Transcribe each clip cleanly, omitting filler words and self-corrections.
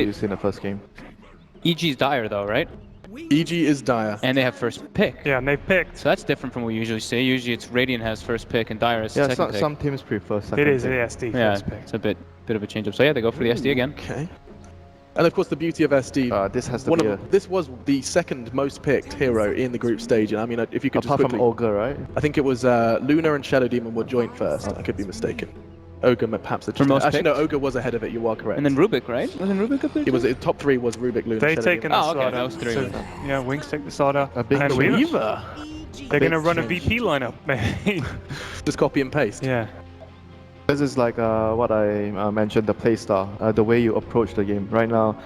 used in the first game. EG's Dire though, right? EG is Dire. And they have first pick. Yeah, and they've picked. So that's different from what we usually say. Usually it's Radiant has first pick and Dire has second pick. Some teams prefer second It is pick. the SD Yeah, first pick. it's a bit of a change up. So yeah, they go for the SD again. Okay. And of course, the beauty of SD. This has to be this was the second most picked hero in the group stage. And I mean, if you could apart just quickly, from Ogre, right? I think it was Luna and Shadow Demon were joint first. I could be mistaken. Ogre perhaps For most actually picked? no, Ogre was ahead of it. You are correct. And then Rubik, right? Wasn't Rubik up there? it was top three was Rubik, Luna. They've Shadow taken Demon. the Oh, okay, Slaughter. that was three. So, yeah, Wings take the Slaughter. A big and change. Weaver. They're going to run a change. VP lineup, maybe. Just copy and paste. Yeah. This is like what I mentioned, the playstyle, the way you approach the game. Right now,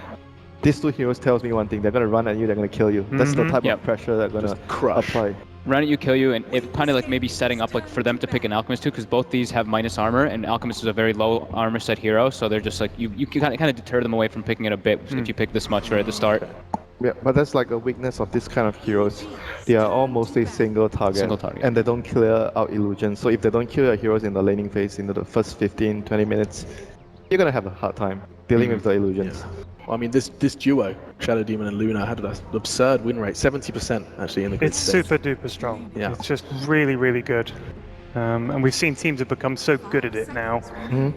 these two heroes tells me one thing: they're gonna run at you, they're gonna kill you. That's the type Yep. of pressure they're gonna crush. apply. Run at you, kill you, and it kind of like maybe setting up like for them to pick an Alchemist too, because both these have minus armor, and Alchemist is a very low armor set hero, so they're just like you can kind of deter them away from picking it a bit if you pick this much right at the start. Yeah, but that's like a weakness of this kind of heroes. They are all mostly single target, and they don't clear out illusions. So if they don't kill your heroes in the laning phase, in the first 15-20 minutes, you're gonna have a hard time dealing with the illusions. Well, I mean, this duo, Shadow Demon and Luna, had an absurd win rate, 70% actually in the group It's stage. super duper strong. Yeah. It's just really, really good. And we've seen teams have become so good at it now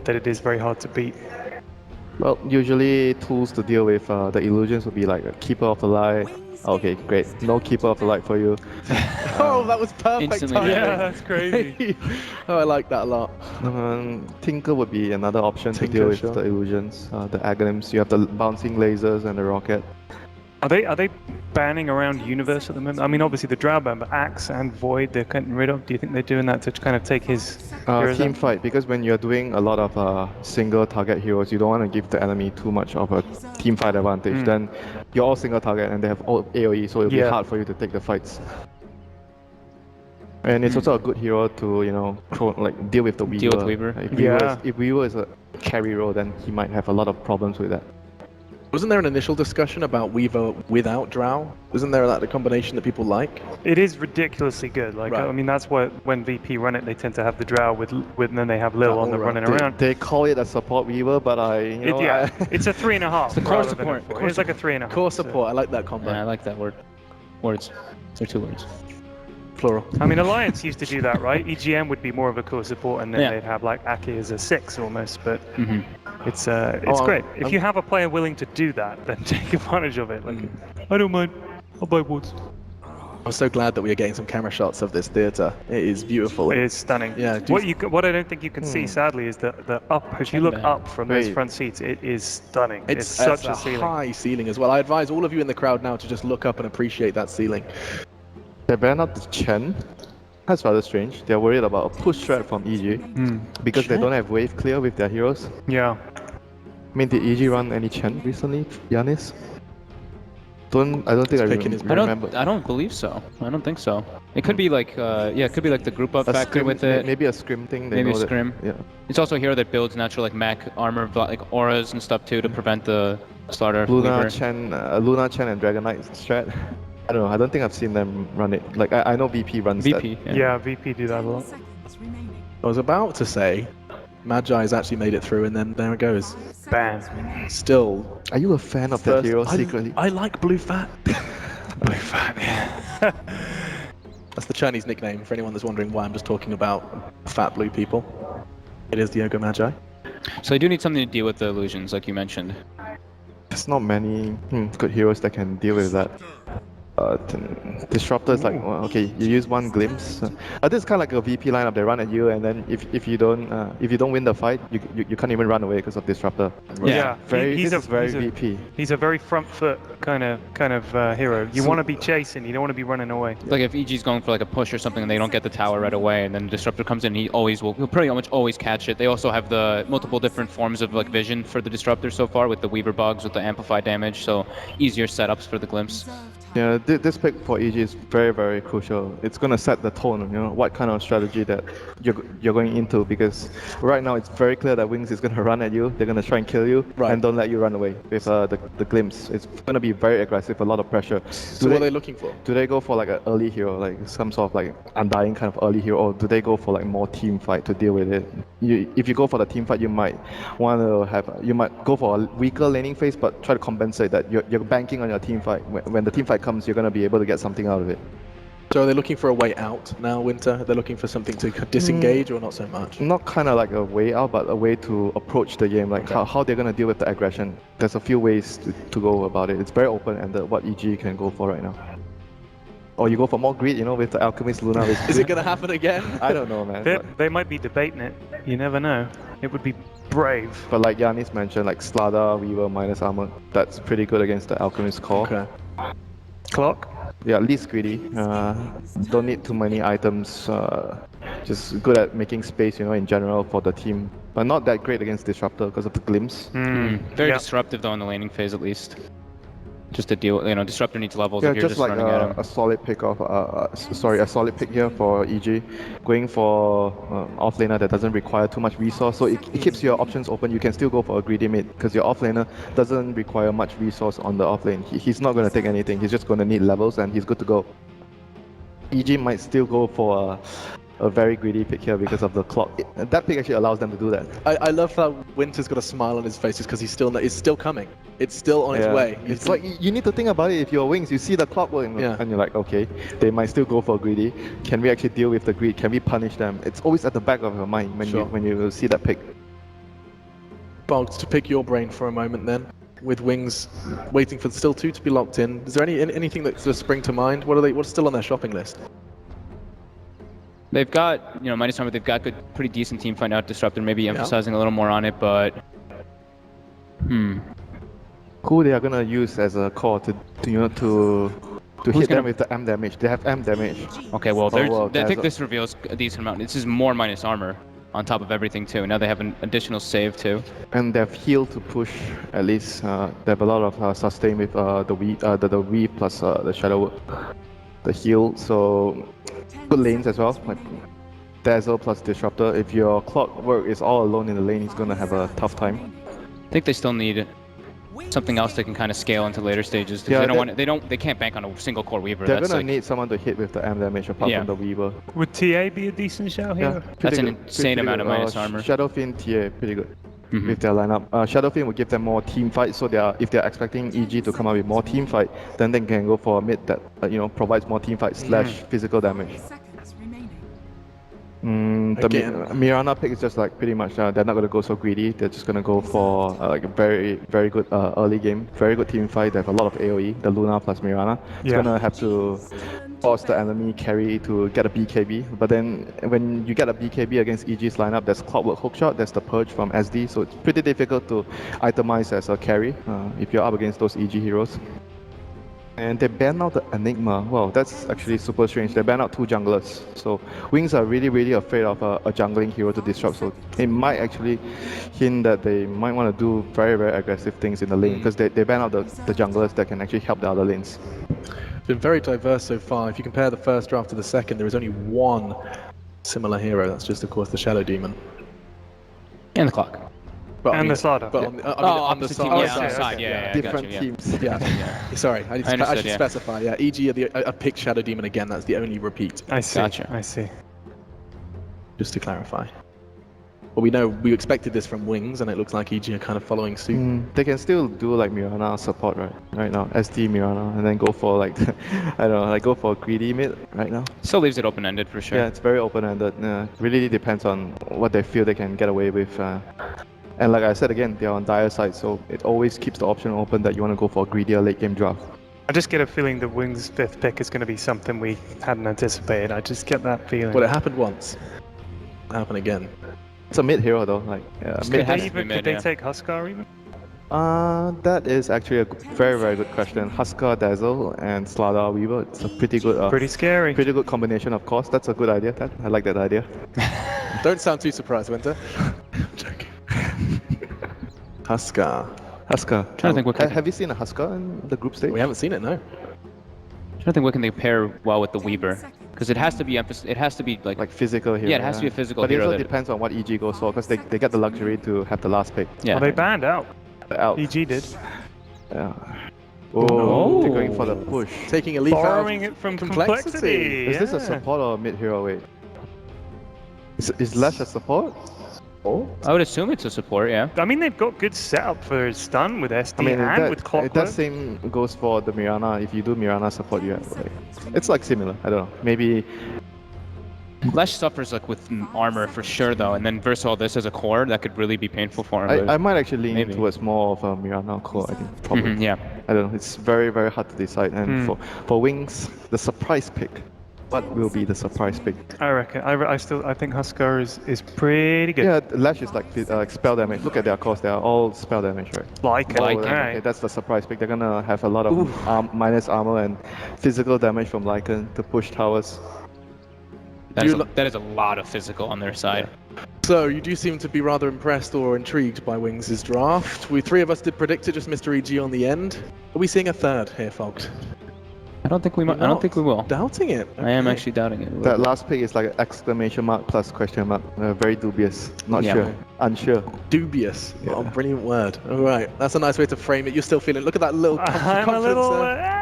that it is very hard to beat. Well, usually tools to deal with the illusions would be like a Keeper of the Light. Okay, great. No Keeper of the Light for you. Oh, that was perfect Instantly, timing. Yeah, that's crazy. Oh, I like that a lot. Tinker would be another option to Tinker, deal with sure. the illusions. The Aghanims, you have the bouncing lasers and the rocket. Are they banning around Universe at the moment? I mean, obviously the Drow ban, but Axe and Void they're getting rid of. Do you think they're doing that to kind of take his heroes Team out? fight, because when you're doing a lot of single target heroes, you don't want to give the enemy too much of a team fight advantage. Then you're all single target and they have all AoE, so it'll be hard for you to take the fights. And it's also a good hero to, you know, deal with the Weaver. Deal with Weaver. If Weaver is a carry role, then he might have a lot of problems with that. Wasn't there an initial discussion about Weaver without Drow? Isn't there like a combination that people like? It is ridiculously good. Like Right. I mean, that's what when VP run it, they tend to have the Drow with and then they have Lil on the all running around. around. They call it a support Weaver, but It's a 3.5. the core rather than a support. 4. It's like a 3.5. Core support, I like that combo. Yeah, I like that word. Words. They're two words. Plural. I mean, Alliance used to do that, right? EGM would be more of a core support, and then Yeah. they'd have like Aki as a 6 almost. But it's Oh, great. If you have a player willing to do that, then take advantage of it. Like, I don't mind. I'll buy wards. I'm so glad that we are getting some camera shots of this theatre. It is beautiful. It is stunning. Yeah, What I don't think you can see, sadly, is the up. If you look up from those Wait. front seats, it is stunning. It's Such such a ceiling. high ceiling as well. I advise all of you in the crowd now to just look up and appreciate that ceiling. They banned out the Chen. That's rather strange. They're worried about a push threat from EG because they don't have wave clear with their heroes. Yeah. I mean, did EG run any Chen recently, Yanis? I don't think I picking his- remember. I don't believe so. I don't think so. It could be like it could be like the group up A factor scrim, with it. maybe a scrim thing. They Maybe know a that- scrim. Yeah. It's also a hero that builds natural like mech armor, like auras and stuff too to prevent the slaughter. Luna Weaver. Chen and Dragon Knight strat. I don't know. I don't think I've seen them run it. Like I know VP runs VP. that. Yeah, VP do that a lot. I was about to say, Magi has actually made it through, and then there it goes. Bam. Still, Are you a fan of that first- hero secretly? I like Blue Fat. Blue fat, yeah. That's the Chinese nickname for anyone that's wondering why I'm just talking about fat blue people. It is the Ogre Magi. So they do need something to deal with the illusions, like you mentioned. There's not many good heroes that can deal with that. Disruptor is like, well, okay, you use one glimpse. This is kind of like a VP lineup. They run at you, and then if you don't win the fight, you can't even run away because of Disruptor. Yeah, Very, he's this is very he's VP. He's a very front foot kind of hero. You want to be chasing, you don't want to be running away. Like if EG's going for like a push or something and they don't get the tower right away, and then Disruptor comes in, he'll pretty much always catch it. They also have the multiple different forms of like vision for the Disruptor so far with the Weaver bugs, with the amplified damage, so easier setups for the glimpse. Yeah, this pick for EG is very, very crucial. It's gonna set the tone, you know, what kind of strategy that you're going into, because right now it's very clear that Wings is gonna run at you. They're gonna try and kill you Right. and don't let you run away with the glimpse. It's gonna be very aggressive, a lot of pressure. So what are they looking for? Do they go for like an early hero, like some sort of like undying kind of early hero, or do they go for like more team fight to deal with it? If you go for the team fight, you might go for a weaker laning phase, but try to compensate that. You're banking on your team fight. When the team fight comes, you're gonna be able to get something out of it. So are they looking for a way out now, Winter? Are they looking for something to disengage, or not so much? Not kind of like a way out, but a way to approach the game, like how they're gonna deal with the aggression. There's a few ways to go about it. It's very open-ended what EG can go for right now. Or you go for more greed, you know, with the Alchemist Luna. Is it going to happen again? I don't know, man. They might be debating it. You never know. It would be brave. But like Yanis mentioned, like Slada, Weaver, minus armor, that's pretty good against the Alchemist core. Okay. Clock. Yeah, least greedy. Don't need too many items. Just good at making space, you know, in general for the team. But not that great against Disruptor because of the glimpse. Very disruptive though in the laning phase at least. Just to deal, you know, Disruptor needs levels Yeah, if you're just just like running at him. a solid pick of, a solid pick here for EG. Going for offlaner that doesn't require too much resource, so it keeps your options open. You can still go for a greedy mid because your offlaner doesn't require much resource on the offlane. He's not going to take anything. He's just going to need levels and he's good to go. EG might still go for a very greedy pick here because of the clock. That pick actually allows them to do that. I love how Winter's got a smile on his face just because it's still coming. It's still on its way. It's like you need to think about it. If you're Wings, you see the clock going, and you're like, okay, they might still go for greedy. Can we actually deal with the greed? Can we punish them? It's always at the back of your mind when you see that pick. Boggs, to pick your brain for a moment then, with Wings waiting for still 2 to be locked in. Is there anything that sort of spring to mind? What's still on their shopping list? They've got, you know, minus armor, they've got pretty decent team fight out. Disruptor maybe emphasizing a little more on it, but Who they are gonna use as a core to hit them with the M damage? They have M damage. Okay, well, I think this reveals a decent amount. This is more minus armor on top of everything too. Now they have an additional save too. And they have heal to push at least. They have a lot of sustain with the weave plus the shadow, the heal. So good lanes as well. Like Dazzle plus Disruptor. If your Clockwork is all alone in the lane, he's gonna have a tough time. I think they still need something else they can kind of scale into later stages. They can't bank on a single core Weaver. They're gonna need someone to hit with the M damage apart from the Weaver. Would TA be a decent shout here? That's an insane amount of minus armor. Shadowfiend TA, pretty good with their lineup. Shadowfiend will give them more team fight, so if they're expecting EG to come out with more team fight, then they can go for a mid that provides more team fight / physical damage. The Mirana pick is just like pretty much they're not going to go so greedy. They're just going to go for like a very, very good early game, very good team fight. They have a lot of AoE, the Luna plus Mirana. It's going to have to force the enemy carry to get a BKB. But then when you get a BKB against EG's lineup, there's Clockwork Hookshot, there's the Purge from SD. So it's pretty difficult to itemize as a carry if you're up against those EG heroes. And they ban out the Enigma. Wow, that's actually super strange. They ban out 2 junglers. So Wings are really, really afraid of a jungling hero to disrupt. So it might actually hint that they might want to do very, very aggressive things in the lane because they ban out the junglers that can actually help the other lanes. It's been very diverse so far. If you compare the first draft to the second, there is only one similar hero. That's just, of course, the Shadow Demon. And the Clock. But, the Slaughter. But on the side. Different teams. Yeah. Sorry, I should specify. Yeah, EG are picked Shadow Demon again. That's the only repeat. I see. Gotcha. I see. Just to clarify. Well, we expected this from Wings, and it looks like EG are kind of following suit. They can still do like Mirana support right now, SD Mirana, and then go for like go for a greedy mid right now. Still leaves it open-ended for sure. Yeah, it's very open-ended. Really depends on what they feel they can get away with. And like I said again, they're on dire side, so it always keeps the option open that you want to go for a greedier late game draft. I just get a feeling the Wings' 5th pick is going to be something we hadn't anticipated. I just get that feeling. Well, it happened once. It'll happen again. It's a mid hero though, like could they take Huskar even? That is actually a very, very good question. Huskar, Dazzle, and Slada Weaver. It's a pretty good, pretty scary. Pretty good combination, of course. That's a good idea. I like that idea. Don't sound too surprised, Winter. I'm joking. Huskar. Trying to think have you seen a Huskar in the group stage? We haven't seen it, no. I don't think we can pair well with the Weaver because it has to be it has to be like physical hero. yeah, it has to be a physical but hero. But it also depends on what EG goes for because they get the luxury to have the last pick. Yeah. Well, they banned out. Out. EG did. Yeah. Oh, they're going for the push. Taking a leaf Borrowing out it from complexity. Is this a support or a mid hero? Wait. Is Lash a support? Oh. I would assume it's a support, yeah. I mean, they've got good setup for stun with SD and with Clockwork. That same goes for the Mirana. If you do Mirana support, you have it's like similar. I don't know. Maybe Lash suffers like with armor for sure though, and then versus all this as a core, that could really be painful for him. I might actually lean maybe. towards more of a Mirana core. I think probably. Yeah. I don't know. It's very hard to decide. And for Wings, the surprise pick. What will be the surprise pick? I reckon. I think Huskar is pretty good. Yeah, Lash is like spell damage. Look at their cores; they are all spell damage, right? Like Like it. it. Right. Okay, that's the surprise pick. They're gonna have a lot of minus armor and physical damage from Lycan to push towers. That is a lot of physical on their side. So you do seem to be rather impressed or intrigued by Wings' draft. We three of us did predict it, just Mr. EG on the end. Are we seeing a third here, Fogged? I don't think we might. I don't think we will. Doubting it. I am Okay. actually doubting it. That last pick is like an exclamation mark plus question mark. Very dubious. Not Yeah. sure. Unsure. Dubious. Yeah. Oh, brilliant word. All right, that's a nice way to frame it. You're still feeling. Look at that little I'm confidence a little, there.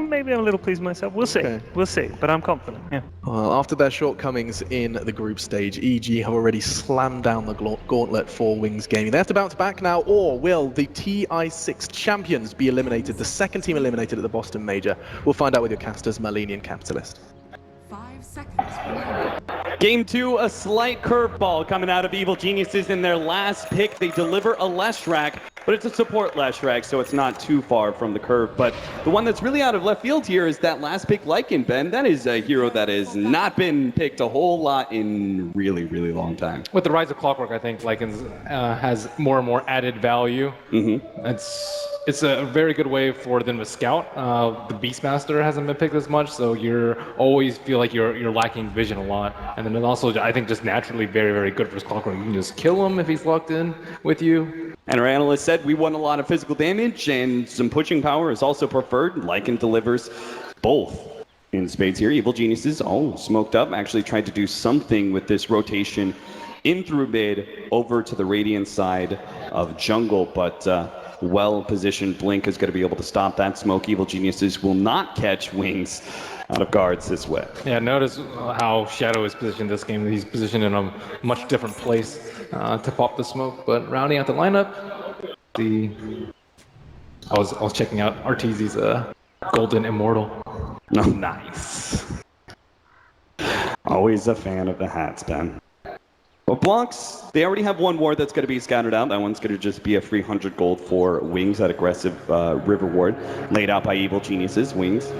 maybe I'm a little pleased with myself. We'll see. Okay. We'll see. But I'm confident. Yeah. Well, after their shortcomings in the group stage, EG have already slammed down the gauntlet for Wings Gaming. They have to bounce back now, or will the TI6 champions be eliminated, the second team eliminated at the Boston Major? We'll find out with your casters, Marlene and Capitalist. 5 seconds. Game 2, a slight curveball coming out of Evil Geniuses in their last pick. They deliver a Leshrac, but it's a support Leshrac, so it's not too far from the curve. But the one that's really out of left field here is that last pick, Lycan, Ben. That is a hero that has not been picked a whole lot in really long time. With the rise of Clockwork, I think Lycan's has more and more added value. It's a very good way for them to scout. The Beastmaster hasn't been picked as much, so you're always feel like you're lacking vision a lot. And then also, I think just naturally very good for Clockwork. You can just kill him if he's locked in with you. And our analyst said we won a lot of physical damage, and some pushing power is also preferred. Lycan delivers both in spades here. Evil Geniuses, smoked up, actually tried to do something with this rotation in through mid over to the Radiant side of jungle, but well-positioned Blink is going to be able to stop that smoke. Evil Geniuses will not catch Wings out of guards this way. Yeah, notice how Shadow is positioned this game. He's positioned in a much different place to pop the smoke. But rounding out the lineup, I was checking out Arteezy's Golden Immortal. Oh, nice. Always a fan of the hats, Ben. Well, blocks, they already have one ward that's going to be scattered out. That one's going to just be a 300 gold for Wings, that aggressive river ward laid out by Evil Geniuses. Wings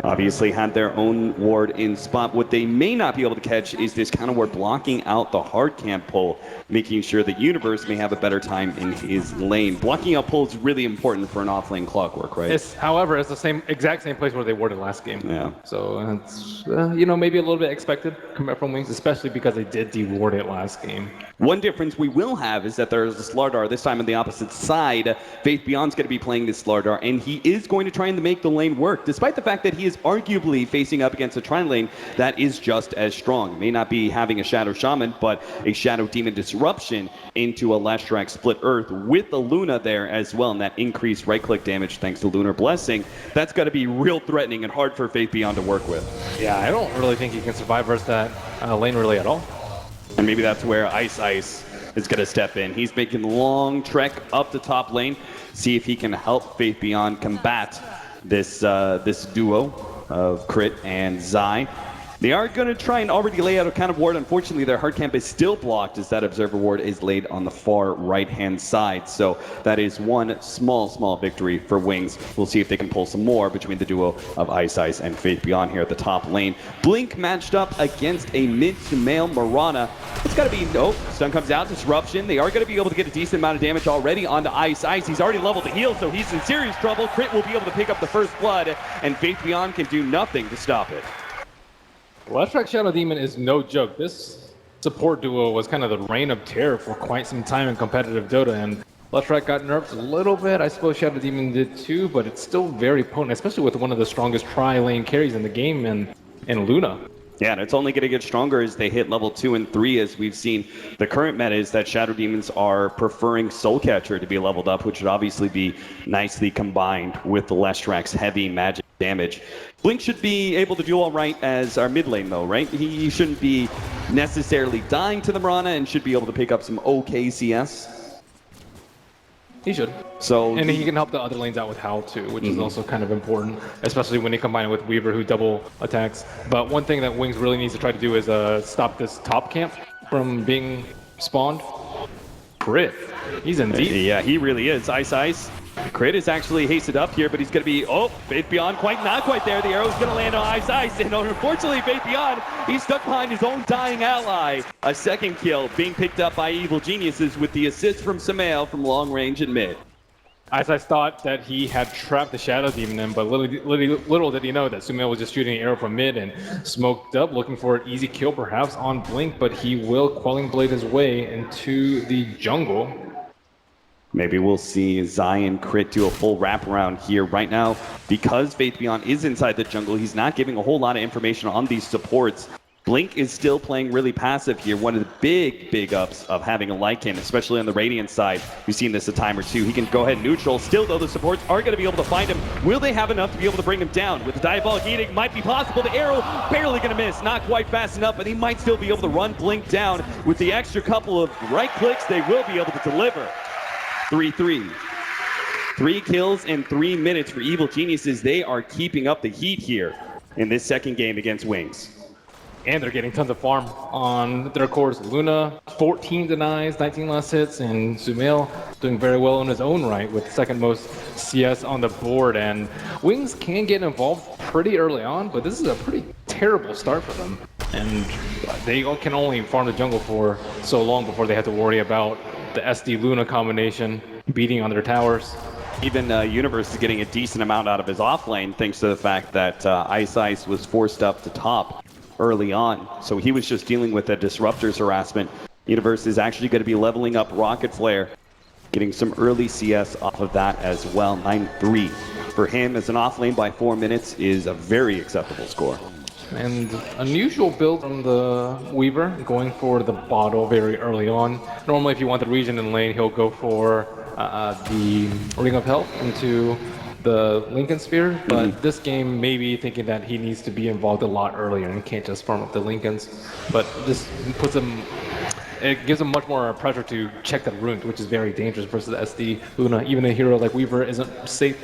obviously had their own ward in spot. What they may not be able to catch is this kind of ward blocking out the hard camp pull, making sure that Universe may have a better time in his lane. Blocking out pull is really important for an off-lane Clockwork, right? However, it's the exact same place where they warded last game. Yeah. So it's maybe a little bit expected from Wings, especially because they did deward it last game. One difference we will have is that there's a Slardar, this time on the opposite side. Faith Beyond's going to be playing this Slardar, and he is going to try and make the lane work, despite the fact that he is arguably facing up against a Trine lane that is just as strong. May not be having a Shadow Shaman, but a Shadow Demon Disruption into a Leshrac Split Earth with the Luna there as well, and that increased right-click damage thanks to Lunar Blessing. That's got to be real threatening and hard for Faith Beyond to work with. Yeah, I don't really think he can survive versus that lane really at all. And maybe that's where Ice is going to step in. He's making the long trek up the top lane, see if he can help Faith Beyond combat this duo of Crit and Zai. They are going to try and already lay out a kind of ward. Unfortunately, their hard camp is still blocked as that Observer ward is laid on the far right-hand side. So that is one small victory for Wings. We'll see if they can pull some more between the duo of Ice and Faith Beyond here at the top lane. Blink matched up against a mid-to-male Mirana. It's got to be, stun comes out, Disruption. They are going to be able to get a decent amount of damage already onto Ice. He's already leveled the heal, so he's in serious trouble. Crit will be able to pick up the first blood, and Faith Beyond can do nothing to stop it. Leshrac Shadow Demon is no joke. This support duo was kind of the reign of terror for quite some time in competitive Dota, and Left Track got nerfed a little bit. I suppose Shadow Demon did too, but it's still very potent, especially with one of the strongest tri-lane carries in the game and Luna. Yeah, and it's only going to get stronger as they hit level 2 and 3, as we've seen. The current meta is that Shadow Demons are preferring Soul Catcher to be leveled up, which would obviously be nicely combined with the Lestrax's heavy magic damage. Blink should be able to do all right as our mid lane, though, right? He shouldn't be necessarily dying to the Mirana and should be able to pick up some okay CS. He should. So and he can help the other lanes out with Howl too, which is also kind of important, especially when you combine it with Weaver, who double attacks. But one thing that Wings really needs to try to do is stop this top camp from being spawned. Crit. He's in deep. Yeah, he really is. Ice. Crit is actually hasted up here, but he's going to be, Faith Beyond not quite there. The arrow's going to land on Ice, and unfortunately, Faith Beyond, he's stuck behind his own dying ally. A second kill being picked up by Evil Geniuses with the assist from Samael from long range and mid. Ice thought that he had trapped the Shadow Demon in, but little did he know that Sumail was just shooting an arrow from mid and smoked up, looking for an easy kill perhaps on Blink, but he will Quelling Blade his way into the jungle. Maybe we'll see Zion Crit do a full wraparound here. Right now, because Faith Beyond is inside the jungle, he's not giving a whole lot of information on these supports. Blink is still playing really passive here. One of the big ups of having a Lycan, especially on the Radiant side. We've seen this a time or two. He can go ahead and neutral. Still, though, the supports are going to be able to find him. Will they have enough to be able to bring him down? With the Diabolic Edict, might be possible. The arrow barely going to miss. Not quite fast enough, but he might still be able to run Blink down. With the extra couple of right clicks, they will be able to deliver. 3-3. 3 kills in 3 minutes for Evil Geniuses. They are keeping up the heat here in this second game against Wings. And they're getting tons of farm on their cores. Luna, 14 denies, 19 last hits, and Sumail doing very well in his own right with second most CS on the board. And Wings can get involved pretty early on, but this is a pretty terrible start for them. And they can only farm the jungle for so long before they have to worry about the SD Luna combination beating on their towers. Even Universe is getting a decent amount out of his offlane thanks to the fact that Ice was forced up to top early on. So he was just dealing with the Disruptor's harassment. Universe is actually going to be leveling up Rocket Flare, getting some early CS off of that as well. 9-3 for him as an offlane by 4 minutes is a very acceptable score. And unusual build from the Weaver, going for the bottle very early on. Normally if you want the region in lane, he'll go for the Ring of Health into the Lincoln Sphere, but this game maybe thinking that he needs to be involved a lot earlier and he can't just farm up the Lincolns. But this puts him, it gives him much more pressure to check that rune, which is very dangerous versus SD Luna. Even a hero like Weaver isn't safe.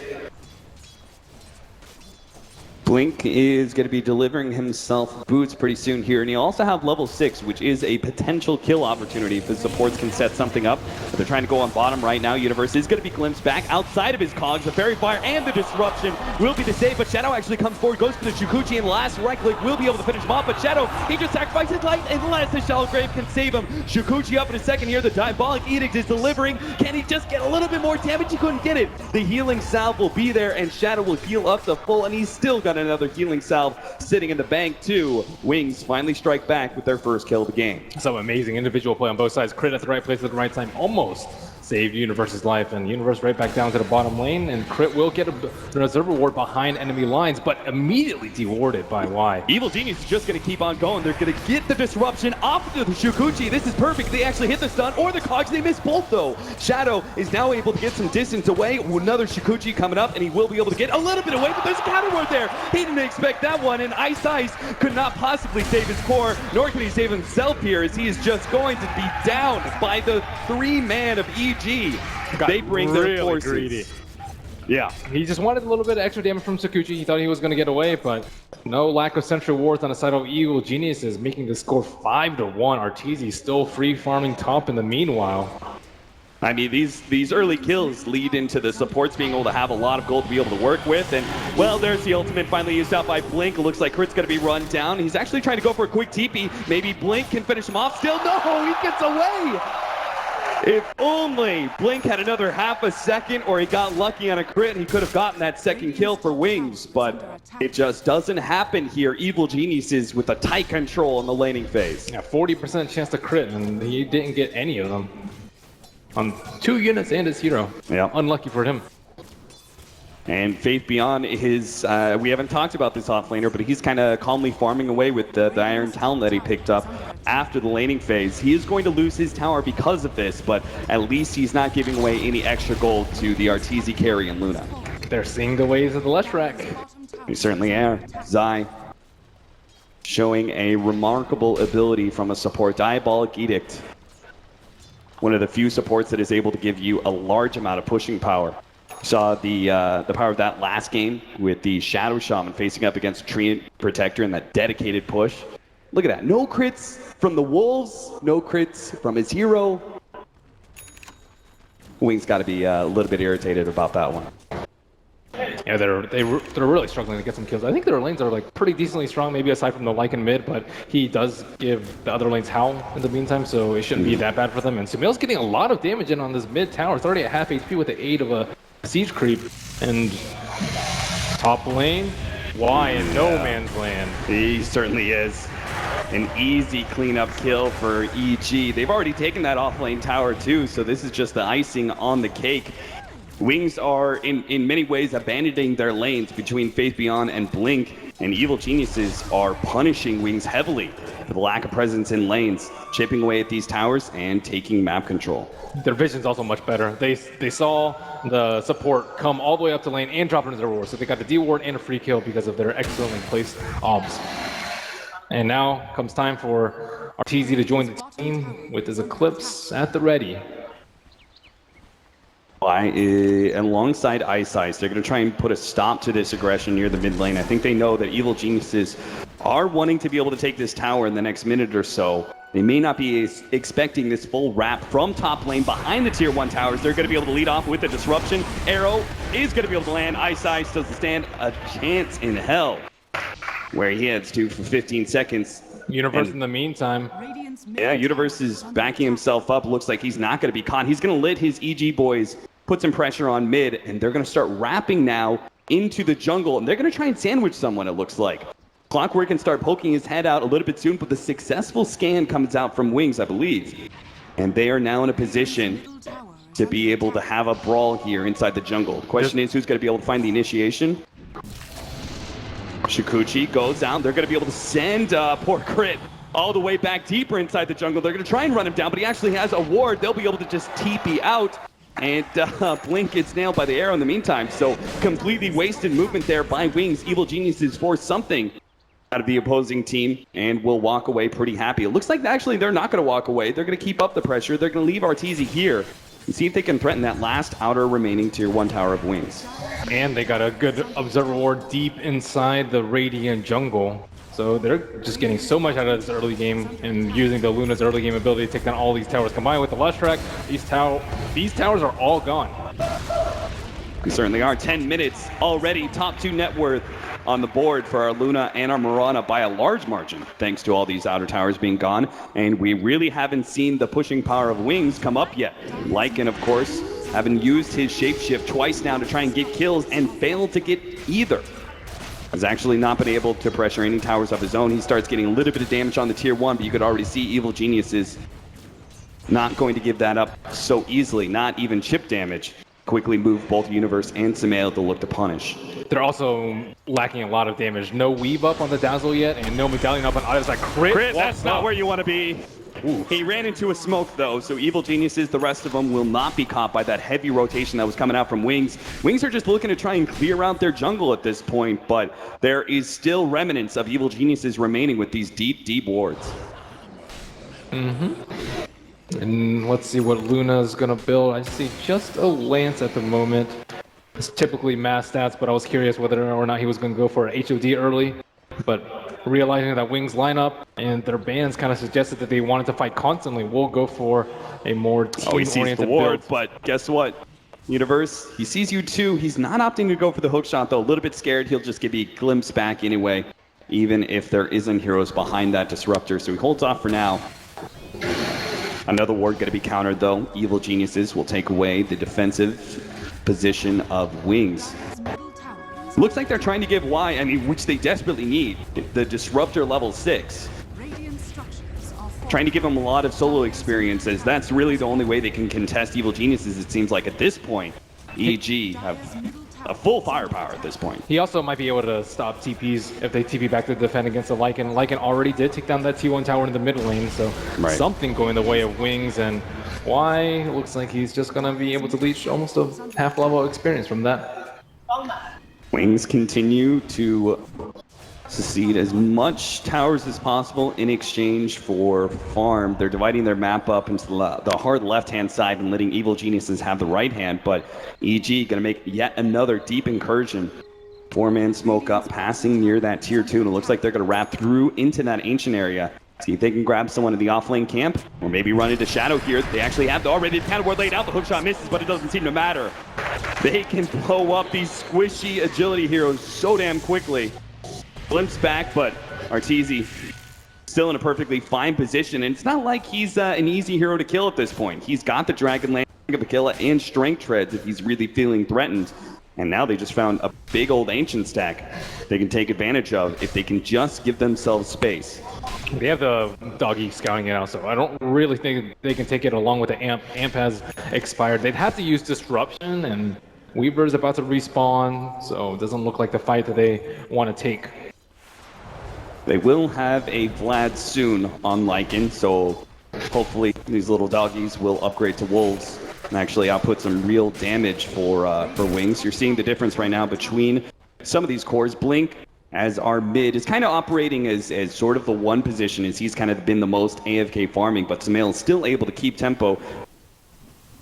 Blink is going to be delivering himself boots pretty soon here, and you also have level 6, which is a potential kill opportunity if the supports can set something up. But they're trying to go on bottom right now. Universe is going to be glimpsed back outside of his cogs. The Fairy Fire and the Disruption will be the save, but Shadow actually comes forward, goes for the Shukuchi, and last right click will be able to finish him off. But Shadow, he just sacrifices life unless the Shallow Grave can save him. Shukuchi up in a second here. The Diabolic Edict is delivering. Can he just get a little bit more damage? He couldn't get it. The healing salve will be there, and Shadow will heal up the full, and he's still got another healing salve sitting in the bank too. Wings finally strike back with their first kill of the game. Some amazing individual play on both sides. Crit at the right place at the right time almost saved Universe's life, and Universe right back down to the bottom lane, and Crit will get a reserve reward behind enemy lines, but immediately dewarded by Y. Evil Genius is just going to keep on going. They're going to get the Disruption off of the Shukuchi. This is perfect. They actually hit the stun or the cogs. They miss both though. Shadow is now able to get some distance away. Another Shukuchi coming up, and he will be able to get a little bit away, but there's a counter ward there. He didn't expect that one, and Ice could not possibly save his core, nor can he save himself here, as he is just going to be down by the 3-man of EG. They bring really their forces. Greedy. Yeah. He just wanted a little bit of extra damage from Sakuchi. He thought he was going to get away, but no lack of Sentry Wards on the side of Evil Geniuses, making the score 5-1. Arteezy still free farming top in the meanwhile. I mean, these early kills lead into the supports being able to have a lot of gold to be able to work with, and, well, there's the ultimate finally used out by Blink. It looks like Crit's going to be run down. He's actually trying to go for a quick TP. Maybe Blink can finish him off. Still, no! He gets away! If only Blink had another half a second, or he got lucky on a crit, he could have gotten that second kill for Wings, but it just doesn't happen here. Evil Geniuses with a tight control in the laning phase. Yeah, 40% chance to crit, and he didn't get any of them. on 2 units and his hero. Yeah. Unlucky for him. And Faith Beyond is, we haven't talked about this offlaner, but he's kind of calmly farming away with the Iron Talon that he picked up after the laning phase. He is going to lose his tower because of this, but at least he's not giving away any extra gold to the Arteezy carry and Luna. They're seeing the waves of the Leshrac. We certainly are. Zai showing a remarkable ability from a support. Diabolic Edict. One of the few supports that is able to give you a large amount of pushing power. Saw the power of that last game with the Shadow Shaman facing up against Tree Protector and that dedicated push. Look at that. No crits from the Wolves, no crits from his hero. Wings got to be a little bit irritated about that one. Yeah, they're really struggling to get some kills. I think their lanes are like pretty decently strong, maybe aside from the Lycan mid, but he does give the other lanes Howl in the meantime, so it shouldn't be that bad for them. And Sumail's getting a lot of damage in on this mid tower. It's already at half HP with the aid of a siege creep. And top lane, why in no man's land? He certainly is. An easy cleanup kill for EG. They've already taken that offlane tower too, so this is just the icing on the cake. Wings are, in many ways, abandoning their lanes between Faith Beyond and Blink, and Evil Geniuses are punishing Wings heavily for the lack of presence in lanes, chipping away at these towers and taking map control. Their vision's also much better. They saw the support come all the way up to lane and drop into their ward, so they got the D-ward and a free kill because of their excellently placed obs. And now comes time for Arteezy to join the team with his Eclipse at the ready. Alongside Ice Ice, they're going to try and put a stop to this aggression near the mid lane. I think they know that Evil Geniuses are wanting to be able to take this tower in the next minute or so. They may not be expecting this full wrap from top lane behind the tier 1 towers. They're going to be able to lead off with the disruption. Arrow is going to be able to land. Ice Ice doesn't stand a chance in hell. Where he heads to for 15 seconds. Universe in the meantime. Yeah, Universe is backing himself up. Looks like he's not going to be caught. He's going to let his EG boys put some pressure on mid, and they're going to start wrapping now into the jungle, and they're going to try and sandwich someone, it looks like. Clockwork can start poking his head out a little bit soon, but the successful scan comes out from Wings, I believe. And they are now in a position to be able to have a brawl here inside the jungle. The question is, who's going to be able to find the initiation? Shikuchi goes down. They're going to be able to send poor Crit all the way back deeper inside the jungle. They're going to try and run him down, but he actually has a ward. They'll be able to just TP out. And Blink gets nailed by the arrow in the meantime. So completely wasted movement there by Wings. Evil Geniuses force something out of the opposing team and will walk away pretty happy. It looks like actually they're not going to walk away. They're going to keep up the pressure. They're going to leave Arteezy here and see if they can threaten that last outer remaining tier 1 tower of Wings. And they got a good observer ward deep inside the Radiant jungle. So they're just getting so much out of this early game and using the Luna's early game ability to take down all these towers. Combined with the Leshrac, these towers are all gone. We certainly are. 10 minutes already. Top 2 net worth on the board for our Luna and our Mirana by a large margin, thanks to all these outer towers being gone. And we really haven't seen the pushing power of Wings come up yet. Lycan, of course, having used his shapeshift twice now to try and get kills and failed to get either. Has actually not been able to pressure any towers of his own. He starts getting a little bit of damage on the tier 1, but you could already see Evil Geniuses not going to give that up so easily, not even chip damage. Quickly move both Universe and Sumail to look to punish. They're also lacking a lot of damage. No weave up on the Dazzle yet, and no medallion up on others. Like Crit, that's not where you want to be. Ooh. He ran into a smoke though, so Evil Geniuses, the rest of them, will not be caught by that heavy rotation that was coming out from Wings. Wings are just looking to try and clear out their jungle at this point, but there is still remnants of Evil Geniuses remaining with these deep, deep wards. And let's see what Luna's gonna build. I see just a Lance at the moment. It's typically mass stats, but I was curious whether or not he was gonna go for an HOD early. But realizing that Wings lineup and their bans kind of suggested that they wanted to fight constantly, we'll go for a more team-oriented build. But guess what? Universe, he sees you too. He's not opting to go for the hook shot though. A little bit scared. He'll just give you a glimpse back anyway, even if there isn't heroes behind that disruptor. So he holds off for now. Another ward going to be countered though. Evil Geniuses will take away the defensive position of Wings. Looks like they're trying to give which they desperately need, the disruptor level 6. trying to give them a lot of solo experiences. That's really the only way they can contest Evil Geniuses, it seems like, at this point. EG have a full firepower at this point. He also might be able to stop TPs if they TP back to defend against the Lycan. Lycan already did take down that T1 tower in the mid lane, so something going the way of Wings, and why looks like he's just going to be able to leech almost a half level experience from that. Wings continue to secede as much towers as possible in exchange for farm. They're dividing their map up into the hard left-hand side and letting Evil Geniuses have the right hand, but EG gonna make yet another deep incursion. 4-man smoke up, passing near that tier 2, and it looks like they're gonna wrap through into that ancient area. See if they can grab someone in the off-lane camp, or maybe run into Shadow here. They actually have already the counter ward laid out. The hookshot misses, but it doesn't seem to matter. They can blow up these squishy agility heroes so damn quickly. Glimpse back, but Arteezy still in a perfectly fine position, and it's not like he's an easy hero to kill at this point. He's got the Dragonlance, Aquila, and Strength Treads if he's really feeling threatened. And now they just found a big old Ancient stack they can take advantage of if they can just give themselves space. They have the doggy scouting it out, so I don't really think they can take it along with the Amp. Amp has expired. They'd have to use Disruption, and Weaver's about to respawn, so it doesn't look like the fight that they want to take. They will have a Vlad soon on Lycan, so hopefully these little doggies will upgrade to Wolves and actually output some real damage for Wings. You're seeing the difference right now between some of these cores. Blink, as our mid, is kind of operating as sort of the one position, as he's kind of been the most AFK farming, but Sumail is still able to keep tempo,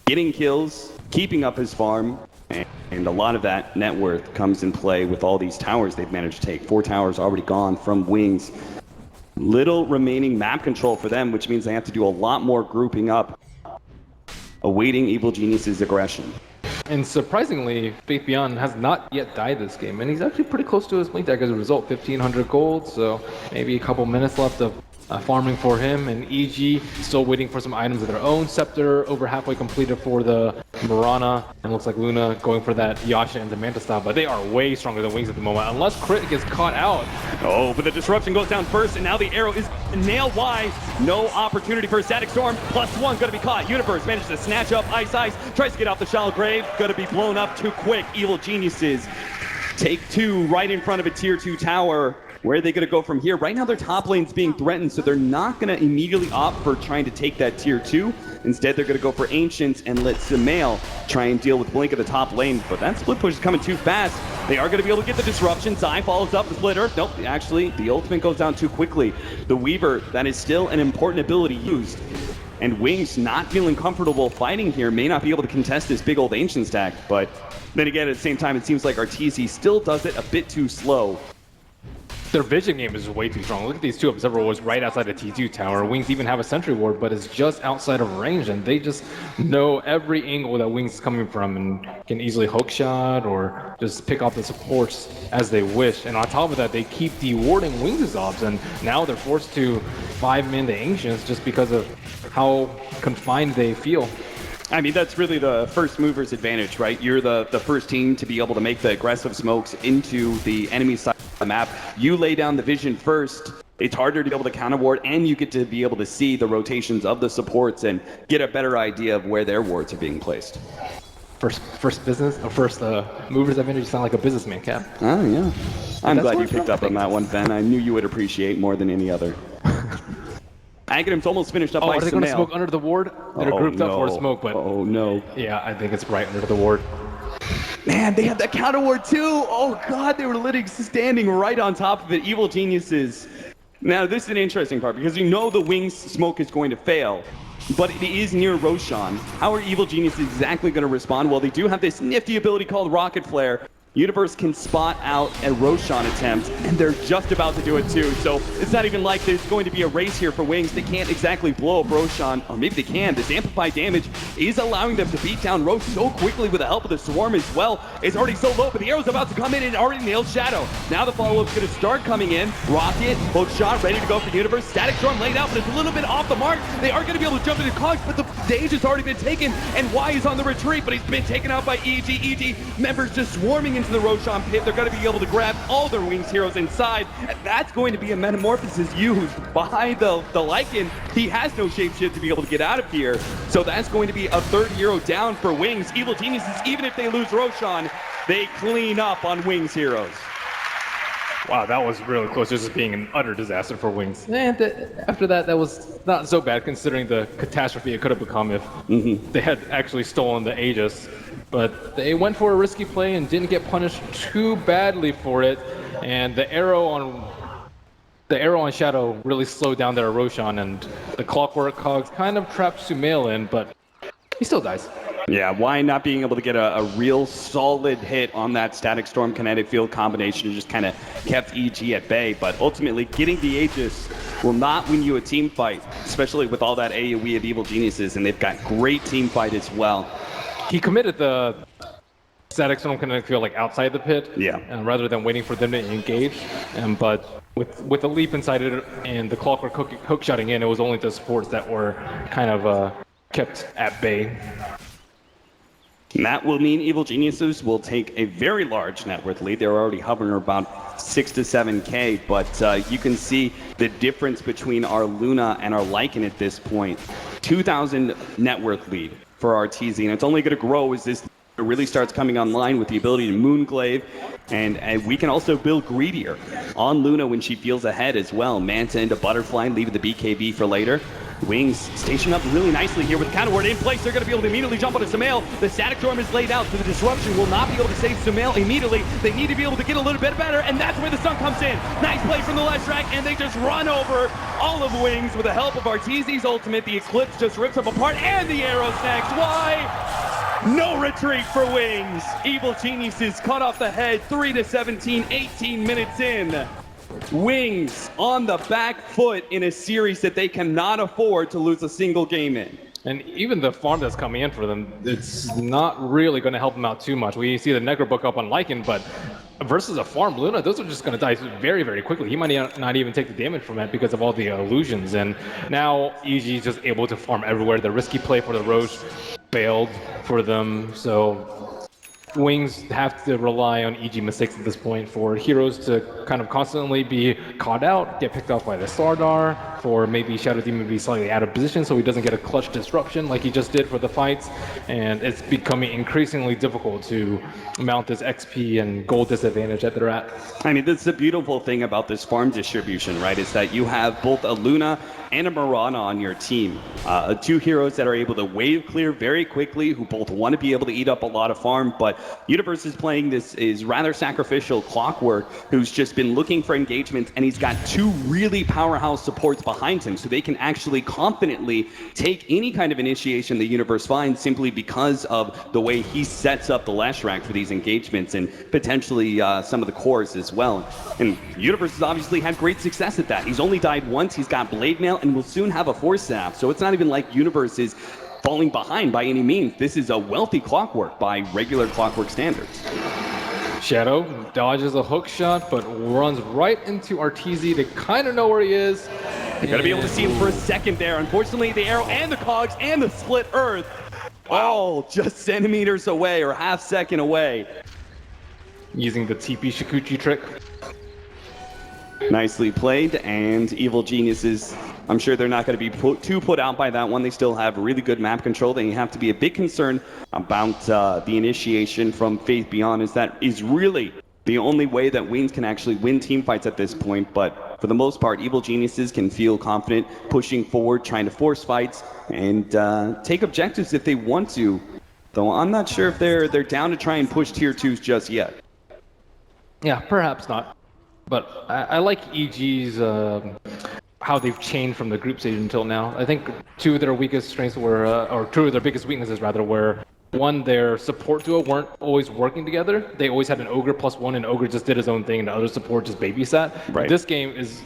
getting kills, keeping up his farm, and a lot of that net worth comes in play with all these towers they've managed to take. 4 towers already gone from Wings. Little remaining map control for them, which means they have to do a lot more grouping up, awaiting Evil Genius's aggression. And surprisingly, Faith Beyond has not yet died this game, and he's actually pretty close to his blink deck as a result. 1,500 gold, so maybe a couple minutes left of farming for him. And EG still waiting for some items of their own. Scepter over halfway completed for the Mirana, and looks like Luna going for that Yasha and Demanta style, but they are way stronger than Wings at the moment, unless Crit gets caught out. Oh, but the disruption goes down first, and now the arrow is nailed wide. No opportunity for a Static Storm. +1 gonna be caught. Universe manages to snatch up Ice Ice, tries to get off the shallow grave, gonna be blown up too quick. Evil Geniuses take 2 right in front of a tier 2 tower. Where are they going to go from here? Right now their top lane's being threatened, so they're not going to immediately opt for trying to take that tier 2. Instead, they're going to go for Ancients and let Sumail try and deal with Blink at the top lane. But that split push is coming too fast. They are going to be able to get the disruption. Zai follows up the splitter. Nope, actually, the ultimate goes down too quickly. The Weaver, that is still an important ability used. And Wings, not feeling comfortable fighting here, may not be able to contest this big old Ancient stack. But then again, at the same time, it seems like Arteezy still does it a bit too slow. Their vision game is way too strong. Look at these 2 Observer Wards right outside the T2 tower. Wings even have a Sentry Ward, but it's just outside of range, and they just know every angle that Wings is coming from and can easily hookshot or just pick off the supports as they wish. And on top of that, they keep dewarding Wings' ops, and now they're forced to 5-man the Ancients just because of how confined they feel. I mean, that's really the first mover's advantage, right? You're the first team to be able to make the aggressive smokes into the enemy side of the map. You lay down the vision first. It's harder to be able to counter ward, and you get to be able to see the rotations of the supports and get a better idea of where their wards are being placed. First mover's advantage. You sound like a businessman, Cap. Oh, yeah. I'm glad you picked up on that one, Ben. I knew you would appreciate more than any other. Aghanim's almost finished up by are they going to Sumail. smoke under the ward? They're grouped up for a smoke, but... Oh, no. Yeah, I think it's right under the ward. Man, they have that counter ward too. Oh, God, they were literally standing right on top of it. Evil Geniuses. Now, this is an interesting part, because you know the Wings smoke is going to fail, but it is near Roshan. How are Evil Geniuses exactly going to respond? Well, they do have this nifty ability called Rocket Flare. Universe can spot out a Roshan attempt, and they're just about to do it too. So it's not even like there's going to be a race here for Wings. They can't exactly blow up Roshan, or maybe they can. This amplified damage is allowing them to beat down Rosh so quickly with the help of the Swarm as well. It's already so low, but the arrow's about to come in and already nailed Shadow. Now the follow-up's going to start coming in. Rocket, both shot, ready to go for Universe. Static Storm laid out, but it's a little bit off the mark. They are going to be able to jump into cogs, but the stage has already been taken, and Y is on the retreat, but he's been taken out by EG. EG members just swarming in into the Roshan pit. They're going to be able to grab all their Wings heroes inside. And that's going to be a metamorphosis used by the Lycan. He has no shapeshift to be able to get out of here. So that's going to be a third hero down for Wings. Evil Geniuses, even if they lose Roshan, they clean up on Wings heroes. Wow, that was really close, just being an utter disaster for Wings. And after that, that was not so bad considering the catastrophe it could have become if they had actually stolen the Aegis. But they went for a risky play and didn't get punished too badly for it. And the arrow on Shadow really slowed down their Roshan, and the Clockwork Cogs kind of trapped Sumail in, but he still dies. Yeah, why not being able to get a real solid hit on that Static Storm Kinetic Field combination just kind of kept EG at bay, but ultimately getting the Aegis will not win you a team fight, especially with all that AoE of Evil Geniuses, and they've got great team fight as well. He committed the Static Storm Kinetic Field like outside the pit, and rather than waiting for them to engage, but with the leap inside it and the Clockwork hook shotting in, it was only the supports that were kind of kept at bay. And that will mean Evil Geniuses will take a very large net worth lead. They're already hovering about 6 to 7K, but you can see the difference between our Luna and our Lycan at this point. 2,000 net worth lead for RTZ, and it's only going to grow as this really starts coming online with the ability to Moonglaive, and we can also build greedier on Luna when she feels ahead as well. Manta into Butterfly, leaving the BKB for later. Wings station up really nicely here with the counter word in place. They're going to be able to immediately jump onto Sumail. The Static Storm is laid out, so the disruption will not be able to save Sumail immediately. They need to be able to get a little bit better, and that's where the sun comes in. Nice play from the left track, and they just run over all of Wings with the help of Arteezy's ultimate. The Eclipse just rips them apart, and the arrow snacks. Why? No retreat for Wings. Evil Geniuses cut off the head, 3 to 17, 18 minutes in. Wings on the back foot in a series that they cannot afford to lose a single game in. And even the farm that's coming in for them, it's not really going to help them out too much. We see the Necro book up on Lycan, but versus a farm Luna, those are just going to die very, very quickly. He might not even take the damage from it because of all the illusions. And now EG is just able to farm everywhere. The risky play for the Roche failed for them, so Wings have to rely on EG mistakes at this point for heroes to kind of constantly be caught out, get picked off by the Sardar, for maybe Shadow Demon to be slightly out of position so he doesn't get a clutch disruption like he just did for the fights, and it's becoming increasingly difficult to mount this XP and gold disadvantage that they're at. I mean, that's the beautiful thing about this farm distribution, right, is that you have both a Luna and a Mirana on your team. Two heroes that are able to wave clear very quickly, who both want to be able to eat up a lot of farm, but Universe is playing this is rather sacrificial Clockwork, who's just been looking for engagements, and he's got two really powerhouse supports behind him, so they can actually confidently take any kind of initiation the Universe finds simply because of the way he sets up the Leshrac for these engagements, and potentially some of the cores as well. And Universe has obviously had great success at that. He's only died once, he's got Blade Mail, and will soon have a Force Staff, so it's not even like Universe is falling behind by any means. This is a wealthy Clockwork by regular Clockwork standards. Shadow dodges a hook shot, but runs right into Arteezy. They kind of know where he is. You're going to be able to see him for a second there. Unfortunately, the arrow and the cogs and the split earth, all just centimeters away or half second away. Using the TP Shikuchi trick. Nicely played, and Evil Geniuses, I'm sure they're not going to be too put out by that one. They still have really good map control. They have to be a bit concerned about the initiation from Faith Beyond, as that is really the only way that Wings can actually win team fights at this point. But for the most part, Evil Geniuses can feel confident pushing forward, trying to force fights, and take objectives if they want to. Though I'm not sure if they're down to try and push tier 2s just yet. Yeah, perhaps not. But I like EG's how they've changed from the group stage until now. I think two of their weakest strengths were, or two of their biggest weaknesses rather, were one, their support duo weren't always working together. They always had an Ogre +1, and Ogre just did his own thing, and the other support just babysat. Right. This game is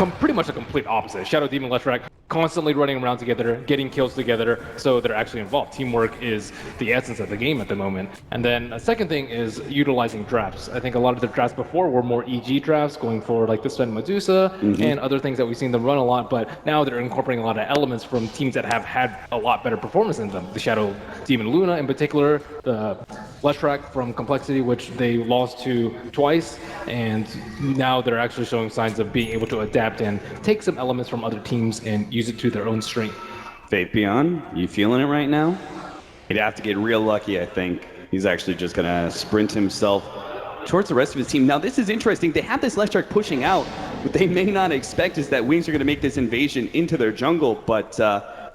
pretty much the complete opposite. Shadow Demon, Leshrac constantly running around together, getting kills together, so they're actually involved. Teamwork is the essence of the game at the moment. And then a second thing is utilizing drafts. I think a lot of the drafts before were more EG drafts, going for like the Sven Medusa and other things that we've seen them run a lot, but now they're incorporating a lot of elements from teams that have had a lot better performance in them. The Shadow Demon Luna in particular, the Leshrac from Complexity, which they lost to twice, and now they're actually showing signs of being able to adapt and take some elements from other teams and use it to their own strength. Faith Beyond, you feeling it right now? He'd have to get real lucky, I think. He's actually just gonna sprint himself towards the rest of his team. Now, this is interesting. They have this Leshrac pushing out. What they may not expect is that Wings are gonna make this invasion into their jungle, but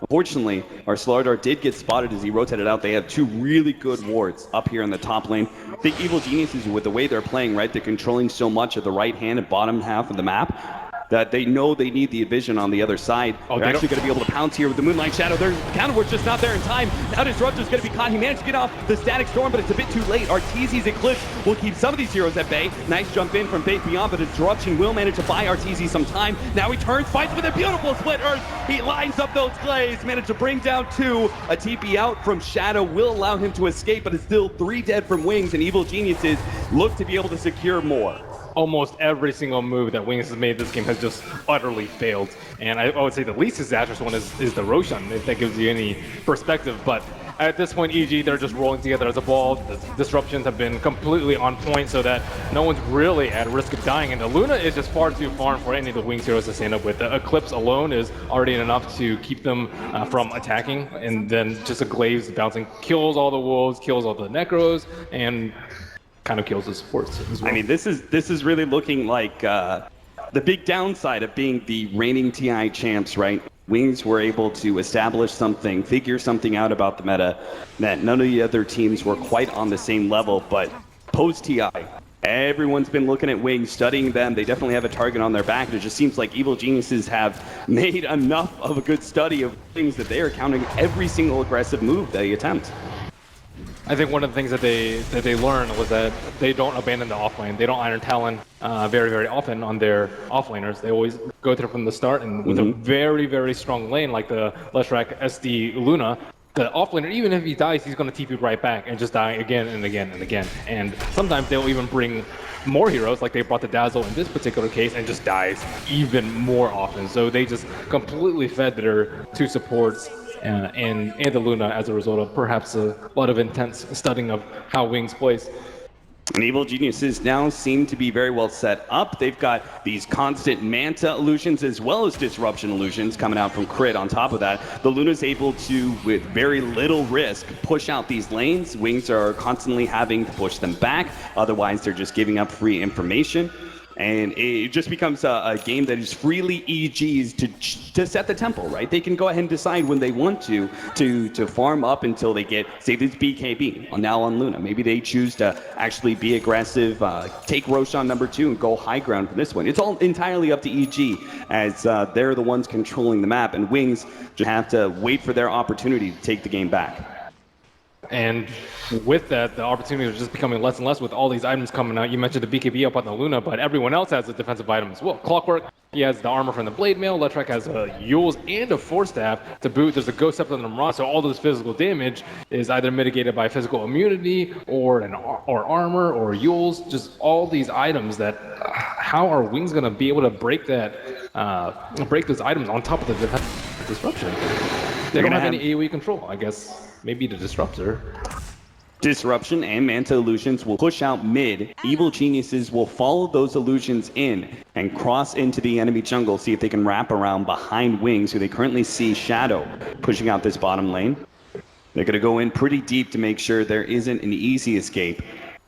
unfortunately, our Slardar did get spotted as he rotated out. They have two really good wards up here in the top lane. I think Evil Geniuses, with the way they're playing, right, they're controlling so much of the right hand and bottom half of the map that they know they need the vision on the other side. They're actually going to be able to pounce here with the Moonlight Shadow. Their counterward's just not there in time. Now Disruptor's going to be caught. He managed to get off the Static Storm, but it's a bit too late. Arteezy's Eclipse will keep some of these heroes at bay. Nice jump in from Faith Beyond, but Disruption will manage to buy Arteezy some time. Now he turns, fights with a beautiful Split Earth. He lines up those clays, managed to bring down two. A TP out from Shadow will allow him to escape, but it's still 3 dead from Wings, and Evil Geniuses look to be able to secure more. Almost every single move that Wings has made this game has just utterly failed. And I would say the least disastrous one is the Roshan, if that gives you any perspective. But at this point, EG, they're just rolling together as a ball. The disruptions have been completely on point so that no one's really at risk of dying. And the Luna is just far too far for any of the Wings heroes to stand up with. The Eclipse alone is already enough to keep them from attacking. And then just a Glaive bouncing kills all the wolves, kills all the Necros, and kind of kills the supports as well. I mean, this is really looking like the big downside of being the reigning TI champs, right? Wings were able to establish something, figure something out about the meta that none of the other teams were quite on the same level, but post-TI, everyone's been looking at Wings, studying them. They definitely have a target on their back, and it just seems like Evil Geniuses have made enough of a good study of things that they are counting every single aggressive move they attempt. I think one of the things that they learned was that they don't abandon the offlane. They don't Iron Talon very, very often on their offlaners. They always go through from the start, and with a very, very strong lane like the Leshrac SD Luna, the offlaner, even if he dies, he's going to TP right back and just die again and again and again. And sometimes they'll even bring more heroes, like they brought the Dazzle in this particular case, and just dies even more often. So they just completely fed their two supports and the Luna as a result of perhaps a lot of intense studying of how Wings plays. And Evil Geniuses now seem to be very well set up. They've got these constant Manta illusions as well as Disruption illusions coming out from Crit on top of that. The Luna's able to, with very little risk, push out these lanes. Wings are constantly having to push them back. Otherwise, they're just giving up free information. And it just becomes a game that is freely EGs to set the tempo, right? They can go ahead and decide when they want to farm up until they get, say this BKB, now on Luna. Maybe they choose to actually be aggressive, take Roshan number 2 and go high ground for this one. It's all entirely up to EG as they're the ones controlling the map, and Wings just have to wait for their opportunity to take the game back. And with that, the opportunities are just becoming less and less with all these items coming out. You mentioned the BKB up on the Luna, but everyone else has a defensive item as well. Clockwork, he has the armor from the Blade Mail. Leshrac has a Yules and a Force Staff to boot. There's a Ghost Scepter on the Mirage, so all this physical damage is either mitigated by physical immunity or armor or Yules. Just all these items that, how are Wings going to be able to break that, break those items on top of the defensive disruption? They don't have any AoE control, I guess. Maybe the Disruptor. Disruption and Manta illusions will push out mid. Evil Geniuses will follow those illusions in and cross into the enemy jungle, see if they can wrap around behind Wings, who they currently see Shadow pushing out this bottom lane. They're going to go in pretty deep to make sure there isn't an easy escape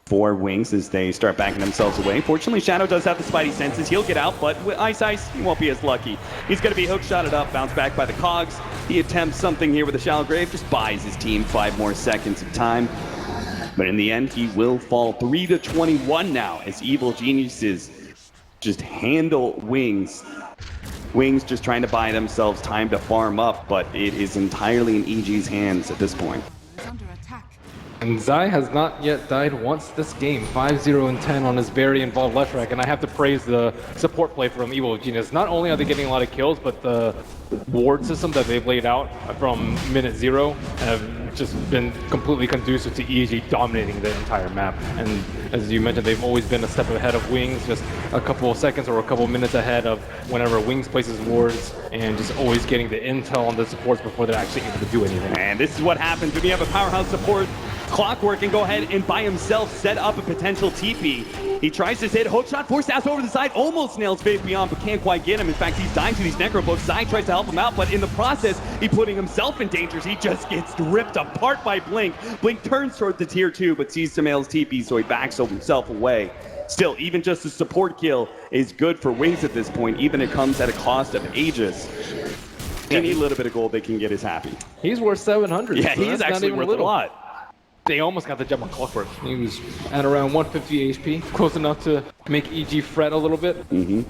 for Wings as they start backing themselves away. Fortunately, Shadow does have the Spidey senses. He'll get out, but with Ice, he won't be as lucky. He's going to be hook-shotted up, bounced back by the Cogs. He attempts something here with the Shallow Grave, just buys his team 5 more seconds of time. But in the end, he will fall 3-21 now as Evil Geniuses just handle Wings. Wings just trying to buy themselves time to farm up, but it is entirely in EG's hands at this point. Is under attack. And Zai has not yet died once this game. 5-0 and 10 on his very involved left track, and I have to praise the support play from Evil Genius. Not only are they getting a lot of kills, but the ward system that they've laid out from minute 0 have just been completely conducive to EG dominating the entire map. And as you mentioned, they've always been a step ahead of Wings, just a couple of seconds or a couple of minutes ahead of whenever Wings places wards, and just always getting the intel on the supports before they're actually able to do anything. And this is what happens when you have a powerhouse support. Clockwork can go ahead and by himself set up a potential TP. He tries to hit hookshot, force stabs over the side, almost nails Faith Beyond, but can't quite get him. In fact, he's dying to these necro books. Zai tries to help him out, but in the process, he's putting himself in danger. He just gets ripped apart by Blink. Blink turns towards the tier 2, but sees Samael's TP, so he backs himself away. Still, even just a support kill is good for Wings at this point, even if it comes at a cost of Aegis. Any little bit of gold they can get is happy. He's worth 700. Yeah, so he's actually worth a lot. They almost got the jump on Clockwork. He was at around 150 HP, close enough to make EG fret a little bit. And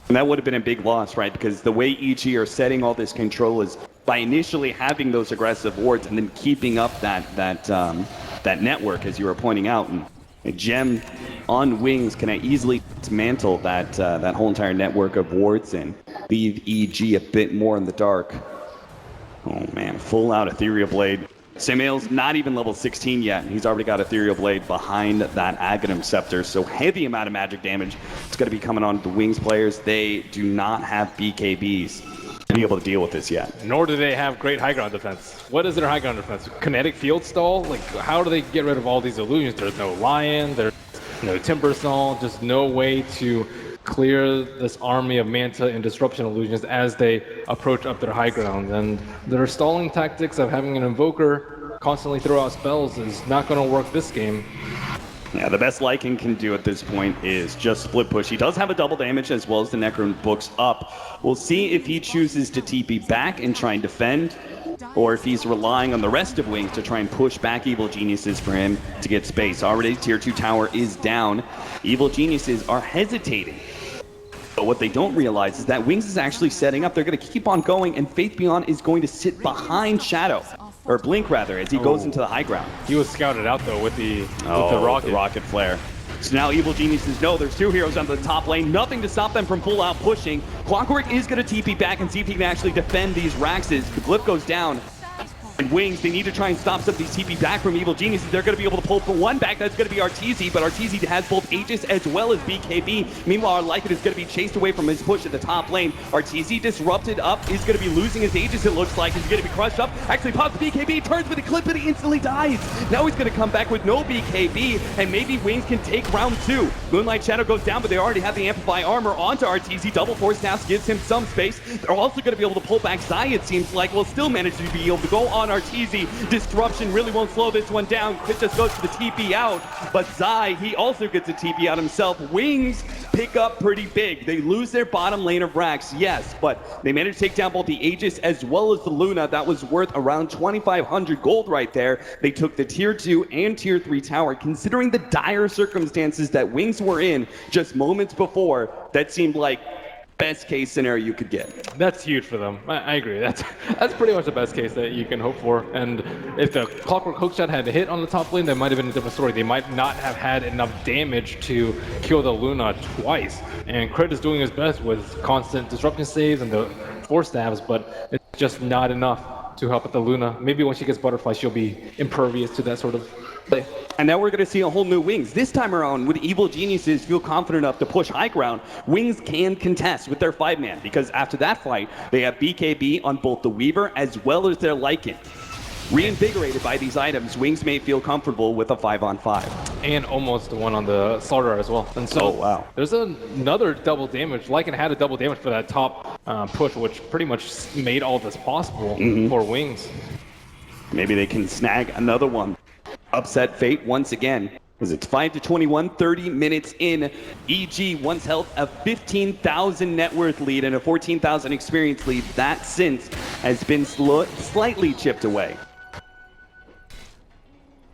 that would have been a big loss, right? Because the way EG are setting all this control is by initially having those aggressive wards and then keeping up that network, as you were pointing out. And a gem on Wings can easily dismantle that whole entire network of wards and leave EG a bit more in the dark. Oh man, full out Ethereal Blade. Samael's not even level 16 yet, and he's already got Ethereal Blade behind that Aghanim Scepter, so heavy amount of magic damage. It's going to be coming on the Wings players. They do not have BKBs to be able to deal with this yet. Nor do they have great high ground defense. What is their high ground defense? Kinetic field stall? Like, how do they get rid of all these illusions? There's no Lion, there's no Timber Stall, just no way to clear this army of Manta and Disruption illusions as they approach up their high ground. And their stalling tactics of having an Invoker constantly throw out spells is not going to work this game. Yeah, the best Lycan can do at this point is just split push. He does have a double damage as well as the Necron books up. We'll see if he chooses to TP back and try and defend, or if he's relying on the rest of Wings to try and push back Evil Geniuses for him to get space. Already tier 2 tower is down. Evil Geniuses are hesitating. But what they don't realize is that Wings is actually setting up. They're going to keep on going, and Faith Beyond is going to sit behind Shadow, or Blink rather, as he goes into the high ground. He was scouted out though with the rocket flare. So now Evil Geniuses know there's 2 heroes on the top lane, nothing to stop them from full out pushing. Clockwork is going to TP back and see if he can actually defend these Raxes. The glyph goes down. And Wings, they need to try and stop some of these TP back from Evil Geniuses. They're going to be able to pull for one back. That's going to be Arteezy, but Arteezy has both Aegis as well as BKB. Meanwhile, Lycan is going to be chased away from his push at the top lane. Arteezy disrupted up, is going to be losing his Aegis, it looks like. He's going to be crushed up. Actually pops the BKB, turns with a clip, and he instantly dies. Now he's going to come back with no BKB, and maybe Wings can take round 2. Moonlight Shadow goes down, but they already have the Amplify armor onto Arteezy. Double Force Staff gives him some space. They're also going to be able to pull back Zai, it seems like. Will still manage to be able to go on Arteezy. Disruption really won't slow this one down. Chris just goes for the TP out, but Zai, he also gets a TP out himself. Wings pick up pretty big. They lose their bottom lane of Rax, yes, but they managed to take down both the Aegis as well as the Luna. That was worth around 2,500 gold right there. They took the tier 2 and tier 3 tower. Considering the dire circumstances that Wings were in just moments before, that seemed like best case scenario you could get. That's huge for them. I agree. That's pretty much the best case that you can hope for. And if the Clockwork Hookshot had hit on the top lane, that might have been a different story. They might not have had enough damage to kill the Luna twice. And Crit is doing his best with constant disruption saves and the force stabs, but it's just not enough to help with the Luna. Maybe when she gets Butterfly, she'll be impervious to that sort of play. And now we're going to see a whole new Wings. This time around, with Evil Geniuses feel confident enough to push high ground, Wings can contest with their 5-man, because after that fight, they have BKB on both the Weaver as well as their Lycan. Reinvigorated by these items, Wings may feel comfortable with a 5-on-5. And almost the one on the Slaughter as well. And so there's another double damage. Lycan had a double damage for that top push, which pretty much made all this possible for Wings. Maybe they can snag another one. Upset Fate once again, as it's 5-21, 30 minutes in. EG once held a 15,000 net worth lead and a 14,000 experience lead. That since has been slightly chipped away.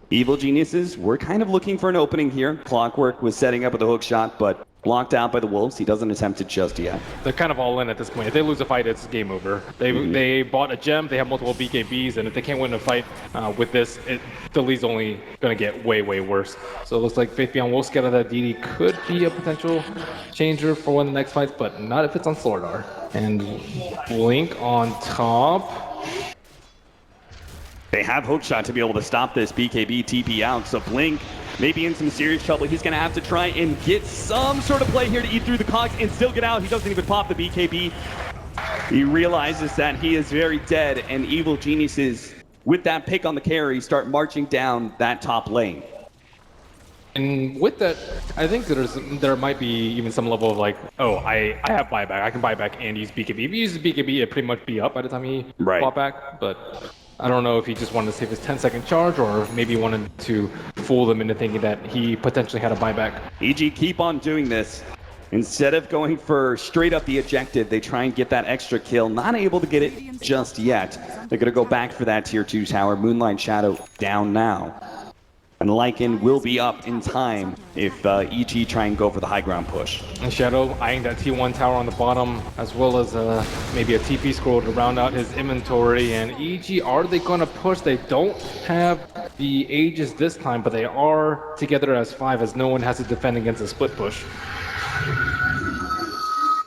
Evil Geniuses were kind of looking for an opening here. Clockwork was setting up with a hook shot, but blocked out by the Wolves. He doesn't attempt it just yet. They're kind of all in at this point. If they lose a fight, it's game over. They bought a gem, they have multiple BKBs, and if they can't win a fight with this, the lead's only going to get way, way worse. So it looks like Faith Beyond will scatter that DD could be a potential changer for one of the next fights, but not if it's on Slardar. And Blink on top. They have hookshot to be able to stop this BKB TP out, so Blink may be in some serious trouble. He's going to have to try and get some sort of play here to eat through the cogs and still get out. He doesn't even pop the BKB. He realizes that he is very dead, and Evil Geniuses, with that pick on the carry, start marching down that top lane. And with that, I think there might be even some level of like, oh, I have buyback. I can buy back and use BKB. If he uses BKB, it'd pretty much be up by the time he bought back, but I don't know if he just wanted to save his 10-second charge or maybe wanted to fool them into thinking that he potentially had a buyback. EG keep on doing this. Instead of going for straight up the objective, they try and get that extra kill. Not able to get it just yet. They're going to go back for that tier 2 tower. Moonlight Shadow down now. And Lycan will be up in time if EG try and go for the high ground push. And Shadow eyeing that T1 tower on the bottom, as well as maybe a TP scroll to round out his inventory. And EG, are they going to push? They don't have the Aegis this time, but they are together as 5, as no one has to defend against a split push.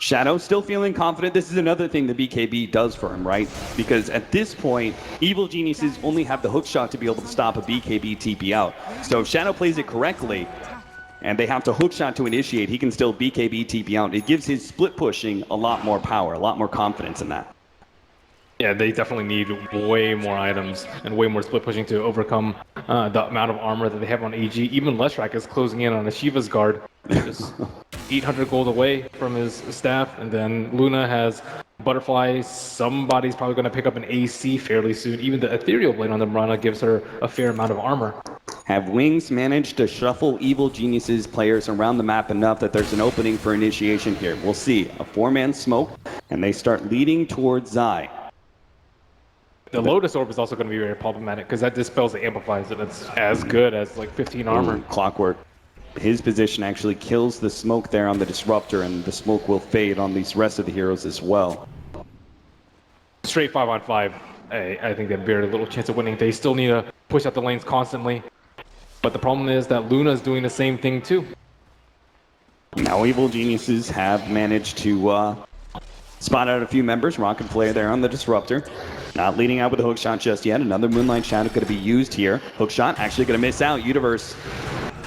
Shadow still feeling confident. This is another thing the BKB does for him, right? Because at this point, Evil Geniuses only have the hook shot to be able to stop a BKB TP out. So if Shadow plays it correctly, and they have to hook shot to initiate, he can still BKB TP out. It gives his split pushing a lot more power, a lot more confidence in that. Yeah, they definitely need way more items and way more split pushing to overcome the amount of armor that they have on EG. Even Leshrac is closing in on Ashiva's guard. Just 800 gold away from his staff, and then Luna has Butterfly. Somebody's probably going to pick up an AC fairly soon. Even the Ethereal Blade on the Mirana gives her a fair amount of armor. Have Wings managed to shuffle Evil Geniuses players around the map enough that there's an opening for initiation here? We'll see. A 4-man smoke, and they start leading towards Zai. The Lotus Orb is also going to be very problematic because that dispels the amplifies, and it's as good as like 15 armor. Clockwork. His position actually kills the smoke there on the Disruptor, and the smoke will fade on these rest of the heroes as well. Straight 5-on-5, I think they have very little chance of winning. They still need to push out the lanes constantly. But the problem is that Luna's doing the same thing too. Now Evil Geniuses have managed to spot out a few members. Rock and Flare there on the Disruptor. Not leading out with a hookshot just yet. Another Moonlight Shadow going to be used here. Hookshot actually going to miss out. Universe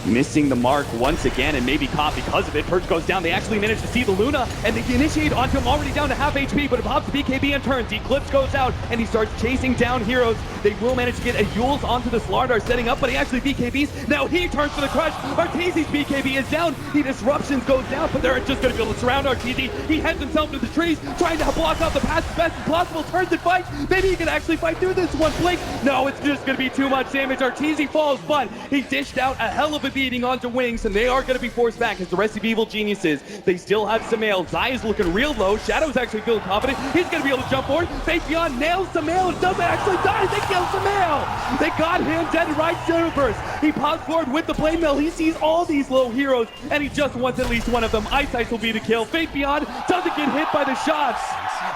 missing the mark once again and maybe caught because of it. Purge goes down. They actually managed to see the Luna, and they initiate onto him already down to half HP, but it pops the BKB and turns. Eclipse goes out, and he starts chasing down heroes. They will manage to get a Yules onto the Slardar setting up, but he actually BKBs. Now he turns for the crush. Arteezy's BKB is down. He Disruptions goes down, but they're just going to be able to surround Arteezy. He heads himself into the trees, trying to block out the path as best as possible. Turns and fights. Maybe he can actually fight through this one. Blink. No, it's just going to be too much damage. Arteezy falls, but he dished out a hell of a beating onto Wings, and they are going to be forced back as the rest of Evil Geniuses. They still have Samael. Zai is looking real low. Shadow's actually feeling confident. He's going to be able to jump forward. Faith Beyond nails Samael and doesn't actually die. They kill Samael. They got him dead right Universe. He pops forward with the blade mill. He sees all these low heroes, and he just wants at least one of them. Ice Ice will be the kill. Faith Beyond doesn't get hit by the shots.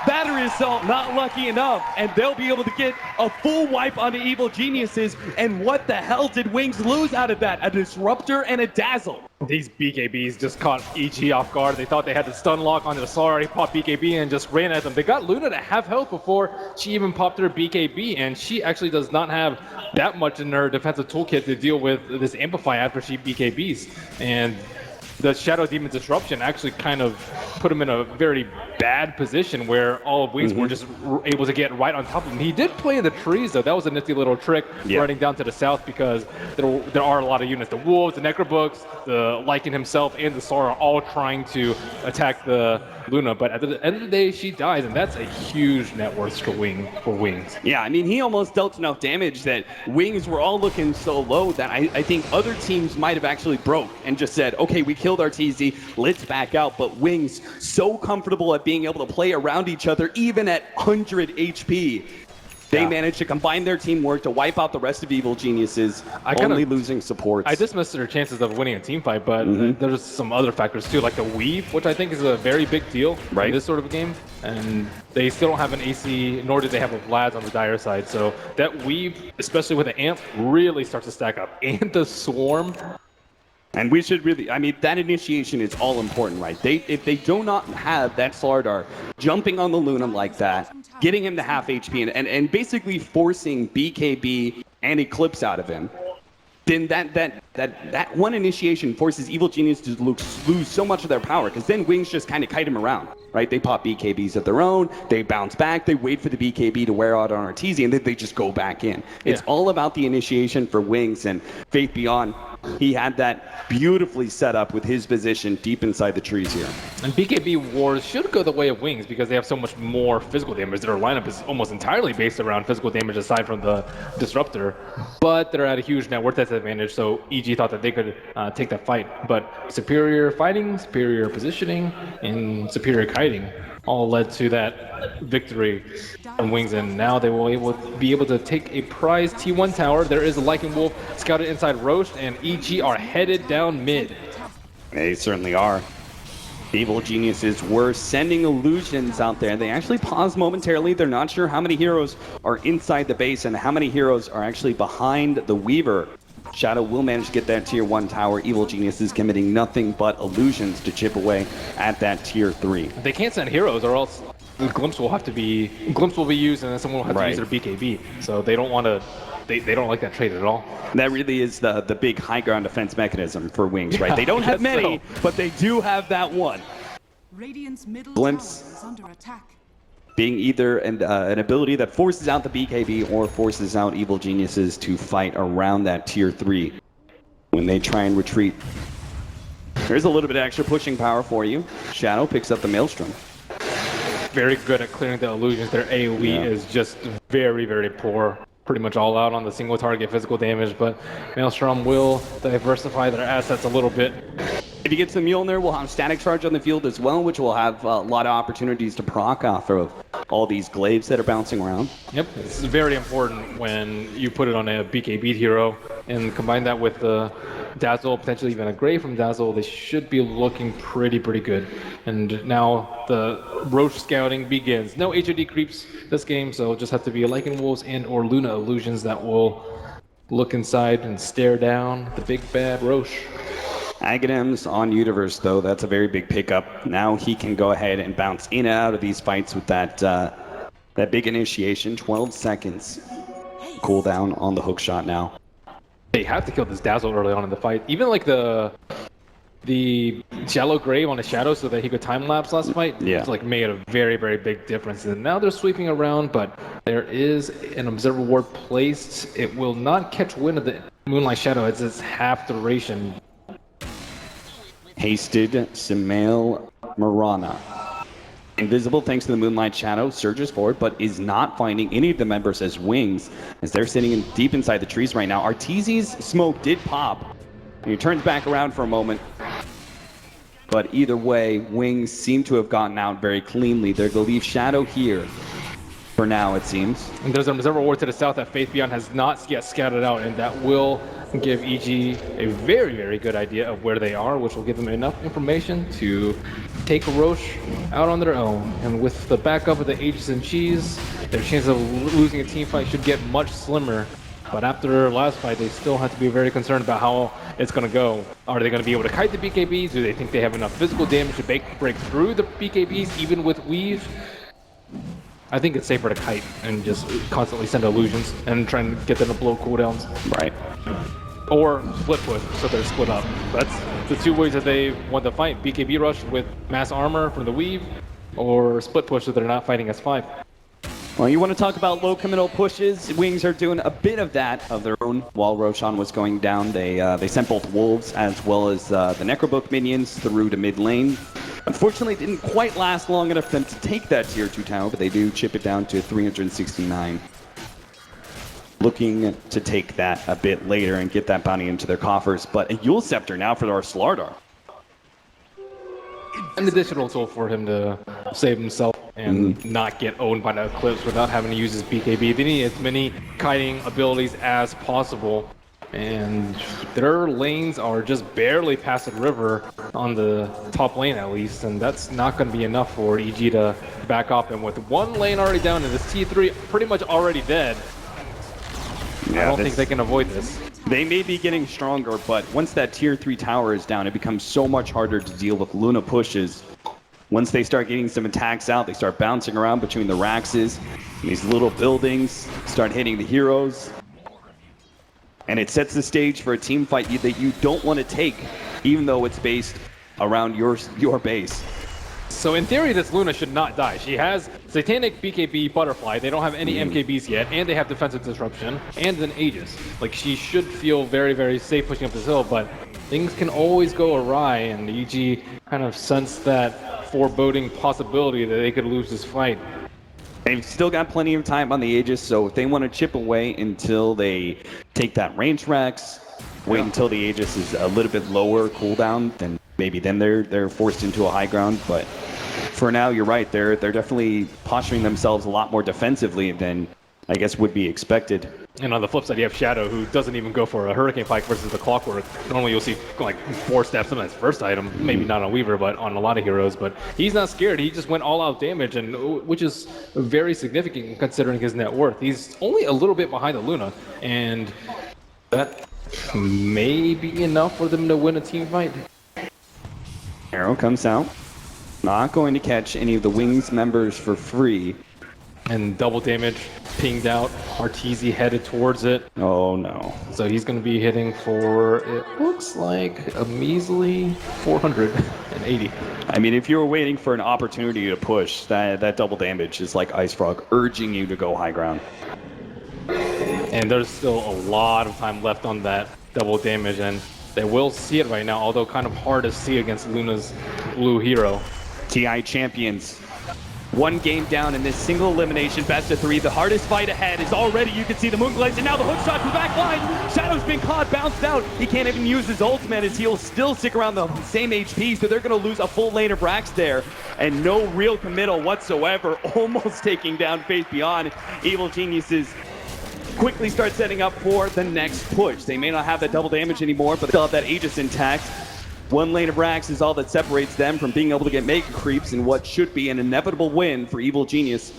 Battery Assault not lucky enough, and they'll be able to get a full wipe onto Evil Geniuses. And what the hell did Wings lose out of that? A Disruptor and a Dazzle. These BKBs just caught EG off guard. They thought they had the stun lock onto the Slardar. He popped BKB and just ran at them. They got Luna to half health before she even popped her BKB, and she actually does not have that much in her defensive toolkit to deal with this Amplify after she BKBs. And the Shadow Demon Disruption actually kind of put him in a very bad position where all of Wings were just able to get right on top of him. He did play in the trees, though. That was a nifty little trick, running down to the south, because there are a lot of units. The Wolves, the Necrobooks, the Lycan himself, and the Sora are all trying to attack the Luna. But at the end of the day, she dies, and that's a huge net worth for Wings. Yeah, I mean, he almost dealt enough damage that Wings were all looking so low that I think other teams might have actually broke and just said, okay, we killed Arteezy, let's back out. But Wings so comfortable at being able to play around each other, even at 100 HP. They managed to combine their teamwork to wipe out the rest of Evil Geniuses, only losing supports. I dismissed their chances of winning a team fight, but there's some other factors too, like the weave, which I think is a very big deal in this sort of game. And they still don't have an AC, nor do they have a Vlad on the Dire side. So that weave, especially with the amp, really starts to stack up. And the swarm. And we should really, I mean, that initiation is all important, right? If they do not have that Slardar jumping on the Luna like that, getting him to half HP and basically forcing BKB and Eclipse out of him, then that one initiation forces Evil Genius to lose so much of their power, because then Wings just kind of kite him around, right? They pop BKBs of their own, they bounce back, they wait for the BKB to wear out on Arteezy, and then they just go back in. It's all about the initiation for Wings, and Faith Beyond, he had that beautifully set up with his position deep inside the trees here. And BKB Wars should go the way of Wings because they have so much more physical damage. Their lineup is almost entirely based around physical damage aside from the Disruptor. But they're at a huge net worth advantage, so EG thought that they could take that fight. But superior fighting, superior positioning, and superior kiting all led to that victory from Wings, and now they will be able to take a prize T1 tower. There is a Lycan Wolf scouted inside Roche, and EG are headed down mid. They certainly are. Evil Geniuses were sending illusions out there. They actually paused momentarily. They're not sure how many heroes are inside the base and how many heroes are actually behind the Weaver. Shadow will manage to get that tier 1 tower. Evil Genius is committing nothing but illusions to chip away at that tier 3. They can't send heroes or else the Glimpse will be used and then someone will have to use their BKB. So they don't want to, they don't like that trade at all. That really is the big high ground defense mechanism for Wings, right? They don't have many, but they do have that one. Radiant's middle Glimpse. tower is under attack. Being either an ability that forces out the BKB or forces out Evil Geniuses to fight around that tier 3 when they try and retreat. There's a little bit of extra pushing power for you. Shadow picks up the Maelstrom. Very good at clearing the illusions. Their AoE is just very, very poor. Pretty much all out on the single target physical damage, but Maelstrom will diversify their assets a little bit. If he gets the Mjolnir, we'll have Static Charge on the field as well, which will have a lot of opportunities to proc off of all these glaives that are bouncing around. Yep, it's very important when you put it on a BKB hero and combine that with the Dazzle, potentially even a Grey from Dazzle. They should be looking pretty good. And now the Roche scouting begins. No HOD creeps this game, so just have to be Lycan Wolves and or Luna Illusions that will look inside and stare down the big bad Roche. Aghanims on Universe, though, that's a very big pickup. Now he can go ahead and bounce in and out of these fights with that big initiation. 12 seconds cooldown on the hook shot now. They have to kill this Dazzle early on in the fight. Even like the shallow grave on a Shadow so that he could time lapse last fight. It's like made a very big difference. And now they're sweeping around, but there is an Observer Ward placed. It will not catch wind of the Moonlight Shadow as it's half duration. Hasted Samael Marana. Invisible thanks to the Moonlight Shadow, surges forward, but is not finding any of the members as Wings, as they're sitting deep inside the trees right now. Arteezy's smoke did pop, and he turns back around for a moment. But either way, Wings seem to have gotten out very cleanly. They're going to leave Shadow here for now, it seems. And there's an Observer Ward to the south that Faith Beyond has not yet scouted out, and that will give EG a very good idea of where they are, which will give them enough information to take Roche out on their own. And with the backup of the Aegis and Cheese, their chance of losing a team fight should get much slimmer. But after last fight, they still have to be very concerned about how it's going to go. Are they going to be able to kite the BKBs? Do they think they have enough physical damage to break through the BKBs, even with Weave? I think it's safer to kite and just constantly send illusions and try and get them to blow cooldowns. Right. Or split push, so they're split up. That's the two ways that they want to fight. BKB rush with mass armor from the Weave, or split push so they're not fighting as 5. Well, you want to talk about low committal pushes. Wings are doing a bit of that of their own. While Roshan was going down, they sent both Wolves as well as the Necrobook minions through to mid lane. Unfortunately, it didn't quite last long enough for them to take that tier 2 tower, but they do chip it down to 369. Looking to take that a bit later and get that bounty into their coffers. But a Yule Scepter now for our Slardar. An additional tool for him to save himself. and not get owned by the Eclipse without having to use his BKB. They need as many kiting abilities as possible. And their lanes are just barely past the river on the top lane at least, and that's not going to be enough for EG to back up. And with one lane already down and this T3 pretty much already dead, I don't think they can avoid this. They may be getting stronger, but once that tier 3 tower is down, it becomes so much harder to deal with Luna pushes. Once they start getting some attacks out, they start bouncing around between the Raxes, and these little buildings start hitting the heroes. And it sets the stage for a team fight that you don't want to take, even though it's based around your base. So in theory, this Luna should not die. She has Satanic BKB Butterfly. They don't have any MKBs yet, and they have Defensive Disruption, and an Aegis. Like, she should feel very, very safe pushing up this hill, but things can always go awry, and EG kind of sensed that foreboding possibility that they could lose this fight. They've still got plenty of time on the Aegis, so if they want to chip away until they take that range Rex, wait until the Aegis is a little bit lower cooldown, then maybe they're forced into a high ground. But for now, you're right. They're definitely posturing themselves a lot more defensively than I guess would be expected. And on the flip side, you have Shadow, who doesn't even go for a Hurricane Pike versus the Clockwork. Normally, you'll see like 4 steps on his first item, maybe not on Weaver, but on a lot of heroes. But he's not scared. He just went all-out damage, and which is very significant considering his net worth. He's only a little bit behind the Luna, and that may be enough for them to win a team fight. Arrow comes out. Not going to catch any of the Wings members for free. And double damage pinged out. Arteezy headed towards it. Oh no. So he's going to be hitting for, it looks like, a measly 480. I mean, if you were waiting for an opportunity to push, that double damage is like Ice Frog urging you to go high ground. And there's still a lot of time left on that double damage, and they will see it right now, although kind of hard to see against Luna's blue hero. TI champions. 1 game down in this single elimination best of 3. The hardest fight ahead is already, you can see the Moonglaze, and now the hook shot to the back line. Shadow's been caught, bounced out. He can't even use his ultimate as he'll still stick around the same HP, so they're going to lose a full lane of Rax there. And no real committal whatsoever, almost taking down Faith Beyond. Evil Geniuses quickly start setting up for the next push. They may not have that double damage anymore, but they'll have that Aegis intact. 1 lane of Rax is all that separates them from being able to get Mega Creeps in what should be an inevitable win for Evil Genius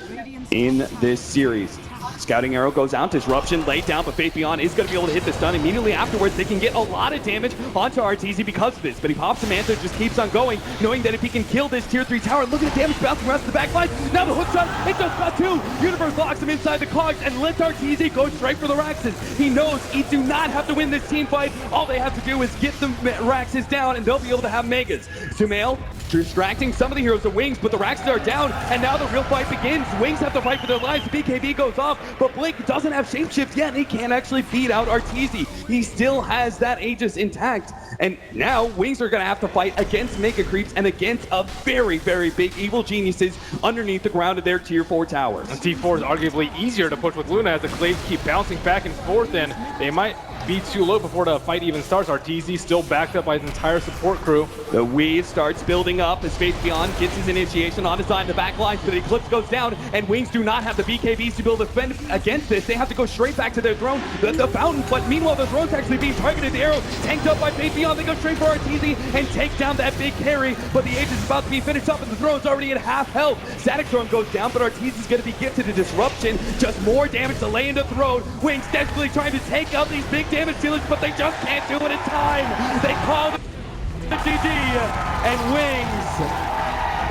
in this series. Scouting Arrow goes out, Disruption laid down, but Faith Beyond is going to be able to hit the stun immediately afterwards. They can get a lot of damage onto Arteezy because of this, but he pops a Manta, just keeps on going, knowing that if he can kill this tier 3 tower, look at the damage bouncing around to the back line. Now the hook shot, it just got 2. Universe locks him inside the cogs and lets Arteezy go straight for the Raxes. He knows he do not have to win this team fight. All they have to do is get the Raxes down and they'll be able to have Megas. Sumail distracting some of the heroes of Wings, but the Raxes are down, and now the real fight begins. Wings have to fight for their lives. The BKB goes off, but Blink doesn't have Shapeshift yet, and he can't actually beat out Arteezy. He still has that Aegis intact, and now Wings are going to have to fight against Mega Creeps and against a very, very big Evil Geniuses underneath the ground of their tier 4 towers. And T4 is arguably easier to push with Luna as the Clays keep bouncing back and forth, and they might be too low before the fight even starts. Arteezy still backed up by his entire support crew. The weave starts building up as Faith Beyond gets his initiation on his side. The back line, but the Eclipse goes down, and Wings do not have the BKBs to be able to defend against this. They have to go straight back to their throne, the fountain, but meanwhile the throne's actually being targeted. The arrow tanked up by Faith Beyond. They go straight for Arteezy and take down that big carry, but the Aegis is about to be finished up, and the throne's already at half health. Static Throne goes down, but Arteezy's going to be gifted a disruption. Just more damage to lay into Throne. Wings desperately trying to take out these big damage dealers, but they just can't do it in time. They call the GG, and Wings,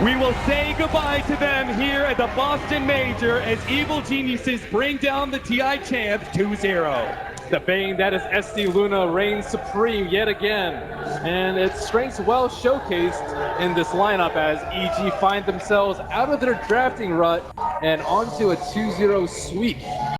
we will say goodbye to them here at the Boston Major as Evil Geniuses bring down the TI champs 2-0. The bane that is SD Luna reigns supreme yet again, and its strengths well showcased in this lineup as EG find themselves out of their drafting rut and onto a 2-0 sweep.